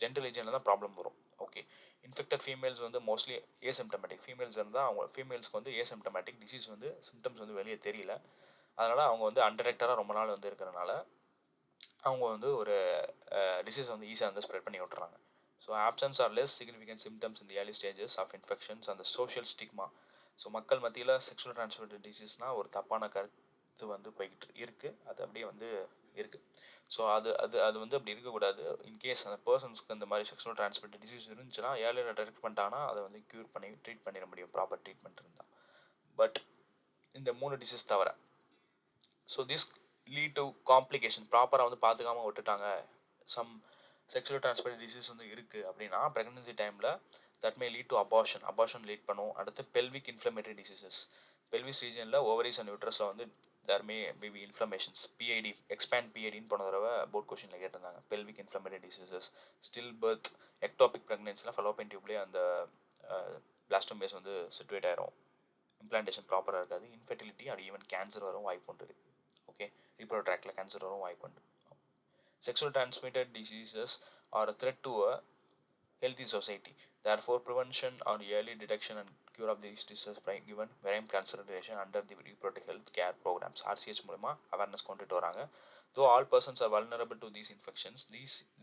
ஜெனிட்டல் ரீஜனில் தான் ப்ராப்ளம் வரும். ஓகே, இன்ஃபெக்டட் ஃபீமேல்ஸ் வந்து மோஸ்ட்லி ஏசிம்டமேட்டிக் ஃபீமேல்ஸ் இருந்தால் அவங்க ஃபீமேல்ஸ்க்கு வந்து ஏசிம்டமேட்டிக் டிசீஸ் வந்து சிம்டம்ஸ் வந்து வெளியே தெரியல. அதனால் அவங்க வந்து அன்டிடெக்டடாக ரொம்ப நாள் வந்து இருக்கிறனால அவங்க வந்து ஒரு டிசீஸ் வந்து ஈஸியாக வந்து ஸ்ப்ரெட் பண்ணி விட்டுறாங்க. So absence or less significant symptoms இந்த ஏர்லி ஸ்டேஜஸ் ஆஃப் இன்ஃபெக்ஷன்ஸ் அந்த சோஷியல் ஸ்டிக்மா. ஸோ மக்கள் மத்தியில் செக்ஷுவல் ட்ரான்ஸ்மிட்டட் டிசீஸ்னால் ஒரு தப்பான கருத்து வந்து போய்கிட்டு இருக்குது. அது அப்படியே வந்து இருக்குது. ஸோ அது அது அது வந்து அப்படி இருக்கக்கூடாது. இன்கேஸ் அந்த பர்சன்ஸ்க்கு இந்த மாதிரி செக்ஷுவல் ட்ரான்ஸ்மிட்டட் டிசீஸ் இருந்துச்சுன்னா ஏர்லியாக டிடெக்ட் பண்ணிட்டாங்கன்னா அதை வந்து க்யூர் பண்ணி ட்ரீட் பண்ணிட முடியும், ப்ராப்பர் ட்ரீட்மெண்ட் இருந்தால். பட் இந்த 3 டிசீஸ் தவிர so this lead to complication. ப்ராப்பராக வந்து பார்த்துக்காமல் விட்டுட்டாங்க, சம் செக்ஷுவல் ட்ரான்ஸ்மிட்டட் டிசீஸ் வந்து இருக்குது அப்படின்னா ப்ரெக்னன்சி டைமில் that may lead to abortion lead பண்ணும். அடுத்து பெல்விக் இன்ஃப்ளமேட்டரி டிசீசஸ், பெல்விஸ் ரீஜனில் ஓவரிஸ் அண்ட் யூட்ரஸில் வந்து there may be inflammations. PID expand பிஐடின்னு போன தடவை போர்ட் கொஷினில் கேட்டிருந்தாங்க. Pelvic inflammatory diseases, stillbirth, ectopic ப்ரெக்னன்சிலாம் ஃபலோப்பியன் டியூப்லேயே அந்த பிளாஸ்டம் பேஸ் வந்து சிட்டுவேட் ஆயிரும், இம்ப்ளான்டேஷன் ப்ராப்பராக இருக்காது, இன்ஃபெர்டிலிட்டி அண்ட் ஈவன் கேன்சர் வரும் வாய்ப்பு உண்டு. ஓகே, ரீப்ரொடக்டிவ் ட்ராக்டில் கேன்சர் வரும் வாய்ப்பு உண்டு. Sexual transmitted diseases are a threat to a healthy society. Therefore, prevention or early detection and cure of these diseases by given very consideration under the reproductive health care programs. RCH மூலமா awareness கொண்டுட்டு வராங்க. Though all persons are vulnerable to these infections,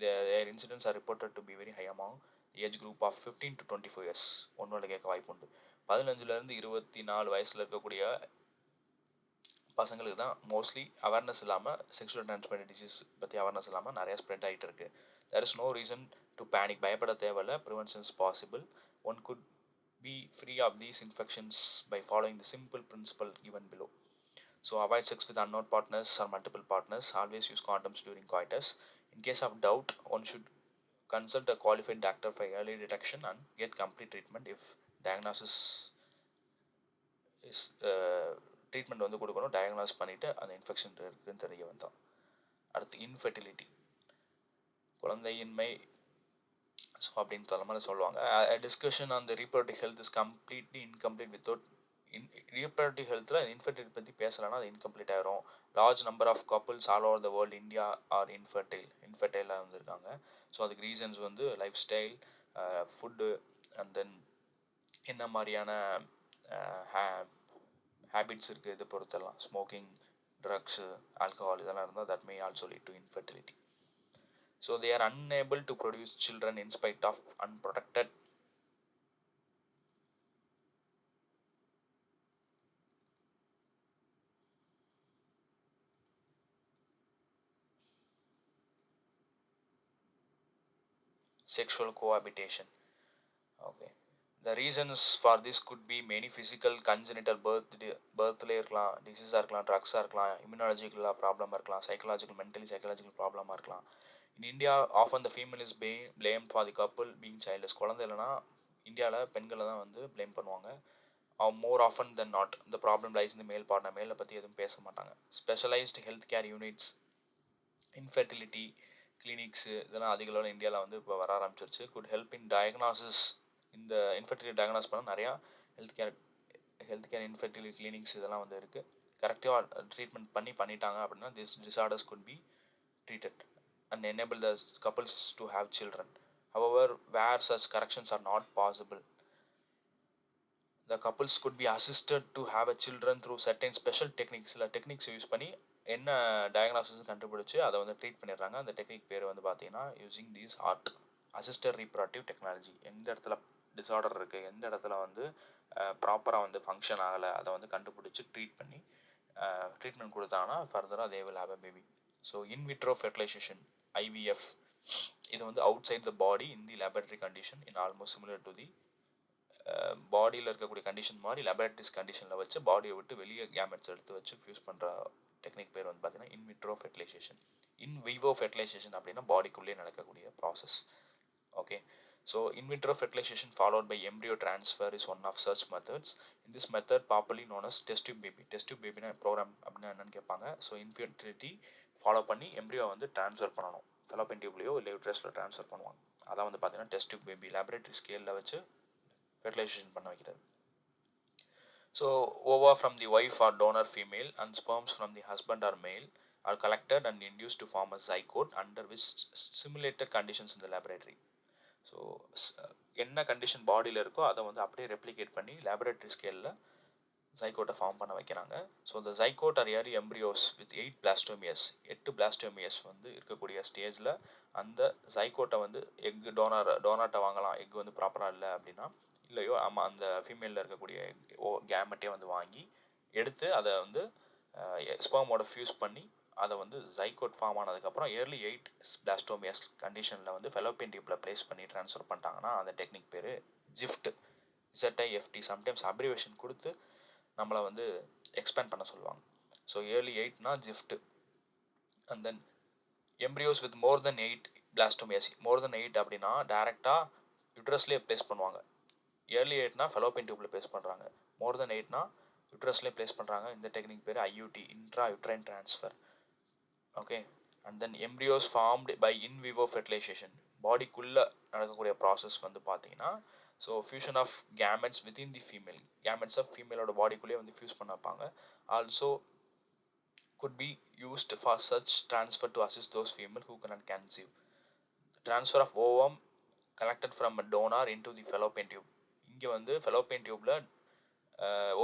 their incidents are reported to be very high among the age group of 15 to 24 years. ஒன்னோட கேட்க வாய்ப்பு உண்டு. 15லேருந்து 24 வயசில் இருக்கக்கூடிய பசங்களுக்கு தான் மோஸ்ட்லி அவேர்னஸ் இல்லாமல் செக்ஷுவல் ட்ரான்ஸ்மிட்டட் டிசீஸ் பற்றி அவேர்னஸ் இல்லாமல் நிறையா ஸ்ப்ரெட் ஆகிட்டு இருக்குது. There is no reason to panic. பயப்பட தேவையில்ல. Prevention is possible. One could be free of these infections by following the simple principle given below. So avoid sex with unknown partners or multiple partners. Always use condoms during coitus. In case of doubt, one should consult a qualified doctor for early detection and get complete treatment if diagnosis is treatment வந்து கொடுக்கணும். டயக்னாஸ் பண்ணிவிட்டு அந்த infection இருக்குதுன்னு தெரிய வந்தோம். அடுத்து infertility, குழந்தையின்மை so அப்படின்னு சொல்ல மாதிரி சொல்லுவாங்க. Discussion on the reproductive health is completely incomplete without reproductive ஹெல்த்தில் இன்ஃபெர்டிலிட்டி பற்றி பேசலைன்னா அது இன்கம்ப்ளீட் ஆகிரும். Large number of couples all over the world India are இன்ஃபெர்டைலாக இருந்திருக்காங்க. ஸோ அதுக்கு ரீசன்ஸ் வந்து lifestyle, food and then என்ன மாதிரியான ஹேபிட்ஸ் இருக்குது, இதை பொறுத்தெல்லாம் ஸ்மோக்கிங், ட்ரக்ஸு, ஆல்கஹால் இதெல்லாம் இருந்தால் that may also lead to infertility. So they are unable to produce children in spite of unprotected sexual cohabitation. Okay, the reasons for this could be many. Physical, congenital, birthல இருக்கலாம், டிசீஸாக இருக்கலாம், ட்ரக்ஸாக இருக்கலாம், இம்யூனாலஜிக்கலாக ப்ராப்ளமாக இருக்கலாம், mentally psychological ப்ராப்ளமாக இருக்கலாம். In India, often the female is blamed for the couple being childless. குழந்தை இல்லைனா இந்தியாவில் பெண்களை தான் வந்து ப்ளேம் பண்ணுவாங்க. more often than not the problem lies in the male partner. மேலை பற்றி எதுவும் பேச மாட்டாங்க. Specialised health care units, infertility clinics இதெல்லாம் அதிக அளவில் இந்தியாவில் வந்து இப்போ வர ஆரம்பிச்சிருச்சு. Good help in diagnosis. இந்த இன்ஃபெர்டிலிட்டி டயக்னாஸ் பண்ண நிறையா ஹெல்த் கேர் இன்ஃபெர்டிலிட்டி கிளினிக்ஸ் இதெல்லாம் வந்து இருக்குது. கரெக்டாக ட்ரீட்மெண்ட் பண்ணிட்டாங்க அப்படின்னா this disorders could be treated and enable the couples to have children. However, where such corrections are not possible, The couples could be assisted to have a children through certain special techniques. சில techniques use பண்ணி என்ன diagnosis கண்டுபிடிச்சி அதை வந்து treat பண்ணிடுறாங்க. அந்த technique பேர் வந்து பார்த்தீங்கன்னா using these art assisted ரீப்ராக்டிவ் technology. எந்த இடத்துல டிஸார்டர் இருக்குது, எந்த இடத்துல வந்து ப்ராப்பராக வந்து ஃபங்க்ஷன் ஆகலை, அதை வந்து கண்டுபிடிச்சி ட்ரீட் பண்ணி ட்ரீட்மெண்ட் கொடுத்தாங்கன்னா ஃபர்தராக they will have a baby. So in vitro fertilization IVF இது வந்து outside the body in the laboratory condition in almost similar to the பாடியில் இருக்கக்கூடிய கண்டிஷன் மாதிரி லேபரட்டரிஸ் கண்டிஷனில் வச்சு பாடியை விட்டு வெளியே கேமெட்ஸ் எடுத்து வச்சு ஃபியூஸ் பண்ணுற டெக்னிக் பேர் வந்து பார்த்தீங்கன்னா in vitro fertilization. In vivo fertilization அப்படின்னா பாடிக்குள்ளேயே நடக்கக்கூடிய process. Okay, so in vitro fertilization followed by embryo transfer is one of such methods. In this method popularly known as test tube baby. Test tube baby programme அப்படின்னா என்னன்னு கேட்பாங்க. So infertility follow பண்ணி embryo வந்து transfer பண்ணணும். Fallopian டியூப்லையோ இல்லை யூட்ரஸில் transfer பண்ணுவாங்க. அதான் வந்து பார்த்தீங்கன்னா டெஸ்ட் டியூப் பேபி லேபரேட்டரி ஸ்கேலில் வச்சு ஃபெர்டிலைசேஷன் பண்ண வைக்கிறது. So ova from the wife or donor female and sperms from the husband or male are collected and induced to form a zygote under which simulated conditions in the laboratory. So என்ன condition பாடியில் இருக்கோ அதை வந்து அப்படியே replicate பண்ணி laboratory ஸ்கேலில் ஜைகோட்டை form பண்ண வைக்கிறாங்க. ஸோ இந்த zygote or early embryos with 8 blastomeres 8 blastomeres வந்து இருக்கக்கூடிய ஸ்டேஜில் அந்த ஜைகோட்டை வந்து டோனாட்டை வாங்கலாம். எக் வந்து ப்ராப்பராக இல்லை அப்படின்னா, இல்லையோ ஆமாம் அந்த ஃபீமேலில் இருக்கக்கூடிய கேமெட்டே வந்து வாங்கி எடுத்து அதை வந்து ஸ்பெர்மோட ஃபியூஸ் பண்ணி அதை வந்து ஜைகோட் ஃபார்ம் ஆனதுக்கப்புறம் ஏர்லி 8 பிளாஸ்டோமியஸ் கண்டிஷனில் வந்து ஃபெலோப்பியன் டியூப்பில் ப்ளேஸ் பண்ணி ட்ரான்ஸ்ஃபர் பண்ணிட்டாங்கன்னா அந்த டெக்னிக் பேர் ஜிஃப்ட். ZIFT. சம்டைம்ஸ் அப்ரிவேஷன் கொடுத்து நம்மளை வந்து எக்ஸ்பேண்ட் பண்ண சொல்லுவாங்க. ஸோ ஏர்லி 8னா GIFT. And then embryos with more than 8 blastomeres. More than 8 அப்படின்னா டேரெக்டாக யூட்ரஸ்லேயே ப்ளேஸ் பண்ணுவாங்க. ஏர்லி 8னா ஃபெலோப்பியன் டியூப்பில் ப்ளேஸ் பண்ணுறாங்க. மோர் தென் 8னா யூட்ரஸ்லேயே ப்ளேஸ் பண்ணுறாங்க. இந்த டெக்னிக் பேர் IUT, intra uterine transfer. Okay, and then embryos formed by in vivo fertilisation. பாடிக்குள்ளே நடக்கக்கூடிய ப்ராசஸ் வந்து பார்த்தீங்கன்னா, so fusion of gametes within the female. Gametes of ஃபீமேலோட பாடிக்குள்ளேயே வந்து ஃபியூஸ் பண்ண வைப்பாங்க. Also could be used for such transfer to assist those female who cannot conceive. Transfer of ovum collected from a donor into the fallopian tube. இங்கே வந்து fallopian tubeல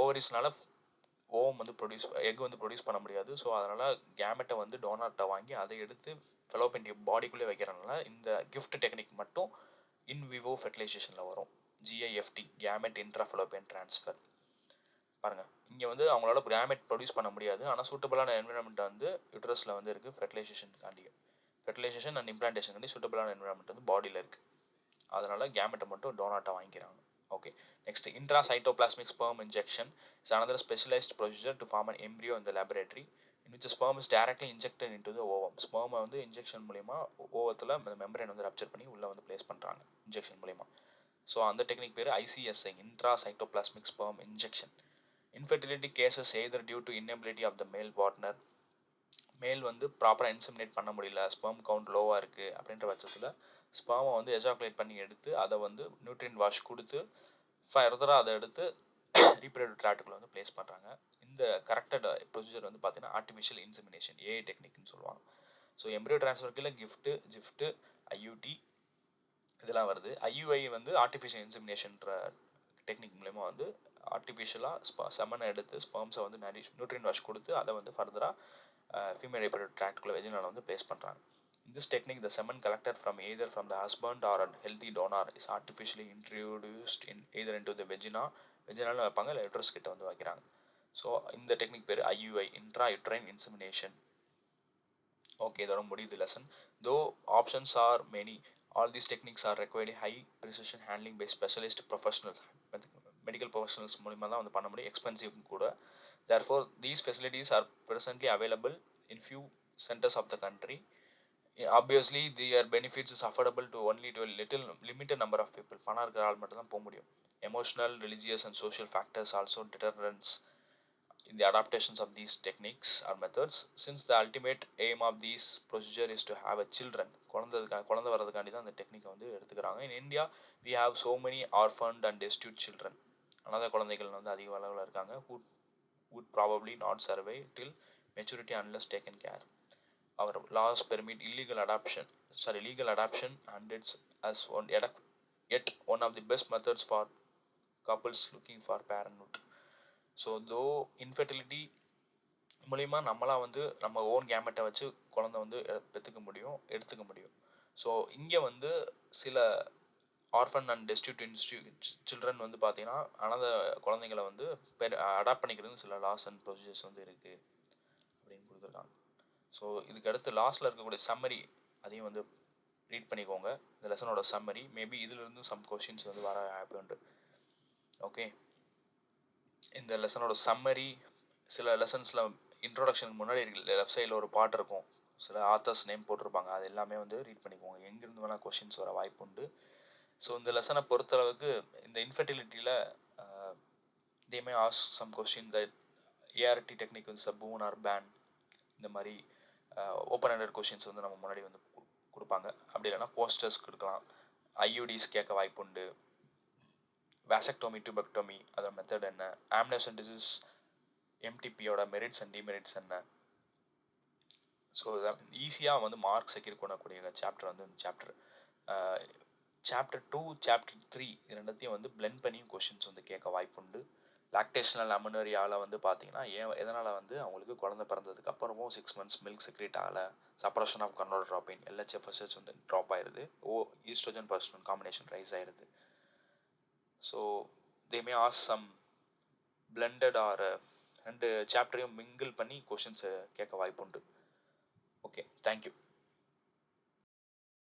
ஓவரிஸ்னால ovum வந்து egg வந்து produce பண்ண முடியாது. ஸோ அதனால் கேமெட்டை வந்து டோனார்ட்டை வாங்கி அதை எடுத்து ஃபெலோப்பியன் டியூப் பாடிக்குள்ளே வைக்கிறதுனால இந்த கிஃப்ட் டெக்னிக் மட்டும் இன் விவோ ஃபெர்டிலைசேஷனில் வரும். GIFT, gamete intra Fallopian transfer. பாருங்கள், இங்கே வந்து அவங்களால கேமெட் ப்ரொடியூஸ் பண்ண முடியாது, ஆனால் சூட்டபிளான என்விரான்மெண்ட் வந்து யூட்ரஸில் வந்து இருக்குது. ஃபெர்டிலைசேஷன் அண்ட் இம்ப்ளான்டேஷன் வந்து சூட்டபிளான என்விரான்மெண்ட் வந்து பாடியில் இருக்குது. அதனால் கேமெட்டை மட்டும் டோனார்ட்டை வாங்கிக்கிறாங்க. Okay, next, intracytoplasmic sperm injection is another specialized procedure to form an embryo in the laboratory in which the sperm is directly injected into the ovum. Sperm வந்து injection மூலமா ஓவத்தில் membrane வந்து ரப்சர் பண்ணி உள்ளே வந்து ப்ளேஸ் பண்ணுறாங்க injection மூலமா. So அந்த technique பேர் ICSI, intracytoplasmic sperm injection. Infertility cases either due to inability of the male partner, மேல் வந்து ப்ராப்பராக இன்செமினேட் பண்ண முடியல, ஸ்பெர்ம் கவுண்ட் லோவாக இருக்குது அப்படின்ற பட்சத்தில் ஸ்பெர்மை வந்து எஜாக்குலேட் பண்ணி எடுத்து அதை வந்து நியூட்ரியன் வாஷ் கொடுத்து ஃபர்தராக அதை எடுத்து ரீப்ரடக்டிவ் ட்ராக்டுக்குள்ள வந்து ப்ளேஸ் பண்ணுறாங்க. இந்த கரெக்டட் ப்ரொசீஜர் வந்து பார்த்தீங்கன்னா ஆர்டிஃபிஷியல் இன்செமினேஷன், AI டெக்னிக்னு சொல்லுவாங்க. ஸோ எம்ப்ரியோ ட்ரான்ஸ்ஃபர்க்கில் ஜிஃப்ட் IUT இதெல்லாம் வருது. IUI வந்து ஆர்டிஃபிஷியல் இன்செமினேஷன்ற டெக்னிக் மூலமா வந்து ஆர்டிஃபிஷியலாக செமனை எடுத்து ஸ்பெர்ம்ஸை வந்து நியூட்ரியன் வாஷ் கொடுத்து அதை வந்து ஃபர்தராக female reproductive tractக்குள்ள வெஜினால வந்து ப்ளேஸ் பண்ணுறாங்க. In this technique, the semen collected from either from the husband or a healthy donor is artificially introduced either into the வெஜினாலும் வைப்பாங்க, இல்லை யூட்ரஸ் கிட்ட வந்து வைக்கிறாங்க. ஸோ இந்த டெக்னிக் பேர் IUI, intra uterine insemination. Okay, இதோட முடியுது lesson. Though options are many, all these techniques are required high precision handling by specialist professionals. Medical professionals மூலிமா தான் வந்து பண்ண முடியும், எக்ஸ்பென்சிவ் கூட. Therefore, these facilities are presently available in few centers of the country. Obviously, their benefits is affordable to only to a little limited number of people. பணம் இருக்கிற ஆள் மட்டும் தான் போக முடியும். Emotional, religious and social factors also deterrents in the adaptations of these techniques or methods. Since the ultimate aim of these procedure is to have a children, குழந்தை வரதுக்காண்டி தான் அந்த டெக்னிக்கை வந்து எடுத்துக்கிறாங்க. In India, we have so many orphaned and destitute children. அனாதை குழந்தைகள் வந்து அதிக அளவில் இருக்காங்க, who would probably not survive till maturity unless taken care. Our laws permit legal adoption, and it's yet one of the best methods for couples looking for parenthood. So தோ infertility மூலிமா நம்மளாம் வந்து நம்ம ஓன் கேமெட்டை வச்சு குழந்தை வந்து பெற்றுக்க முடியும், எடுத்துக்க முடியும். ஸோ இங்கே வந்து சில ஆர்ஃபன் அண்ட் டெஸ்டியூட் சில்ட்ரன் வந்து பார்த்தீங்கன்னா அனாத குழந்தைங்களை வந்து அடாப்ட் பண்ணிக்கிறது சில லாஸ் அண்ட் ப்ரொசீஜர்ஸ் வந்து இருக்குது அப்படின்னு கொடுத்துருக்காங்க. ஸோ இதுக்கு அடுத்து லாஸ்ட்டில் இருக்கக்கூடிய சம்மரி அதையும் வந்து ரீட் பண்ணிக்கோங்க. இந்த லெசனோட சம்மரி மேபி இதிலிருந்து சம் கொஷின்ஸ் வந்து வர உண்டு. ஓகே, இந்த லெசனோட சம்மரி சில லெசன்ஸில் இன்ட்ரோடக்ஷனுக்கு முன்னாடி லெஃப்ட் சைடில் ஒரு பாட்டு இருக்கும், சில ஆத்தர்ஸ் நேம் போட்டிருப்பாங்க, அது எல்லாமே வந்து ரீட் பண்ணிக்கோங்க. எங்கேருந்து வேணால் கொஷின்ஸ் வர வாய்ப்பு உண்டு. ஸோ இந்த லெசனை பொறுத்தளவுக்கு இந்த இன்ஃபெர்டிலிட்டியில் they may ask some question that ART technique வந்து boon or ban, இந்த மாதிரி ஓப்பன் ஹேண்டட் கொஷின்ஸ் வந்து நம்ம முன்னாடி வந்து கொடுப்பாங்க. அப்படி இல்லைனா போஸ்டர்ஸ் கொடுக்கலாம். ஐயூடிஸ் கேட்க வாய்ப்பு உண்டு. வாசக்டோமி டியூபெக்டோமி அதோட மெத்தட் என்ன, ஆம்னேஷன் டிசீஸ் எம்டிபியோட மெரிட்ஸ் அண்ட் டிமெரிட்ஸ் என்ன. ஸோ ஈஸியாக வந்து மார்க் செக்யூர் பண்ணக்கூடிய சாப்டர் வந்து இந்த சாப்டர். சாப்டர் 2 சாப்டர் 3 இது ரெண்டத்தையும் வந்து பிளெண்ட் பண்ணி கொஷின்ஸ் வந்து கேட்க வாய்ப்பு உண்டு. லாக்டேஷனல் அமனரியாவில் வந்து பார்த்தீங்கன்னா எதனால் வந்து அவங்களுக்கு குழந்தை பிறந்ததுக்கு அப்புறமும் 6 months மில்க் செக்ரேட் ஆகலை, suppression of control dropping, LH FSH வந்து ட்ராப் ஆயிடுது, ஈஸ்ட்ரோஜன் பர்ஸ்டோன் காம்பினேஷன் ரைஸ் ஆயிடுது. So they may ask some blended or ரெண்டு சாப்டரையும் மிங்கிள் பண்ணி கொஷின்ஸை கேட்க வாய்ப்பு உண்டு. Okay, thank you.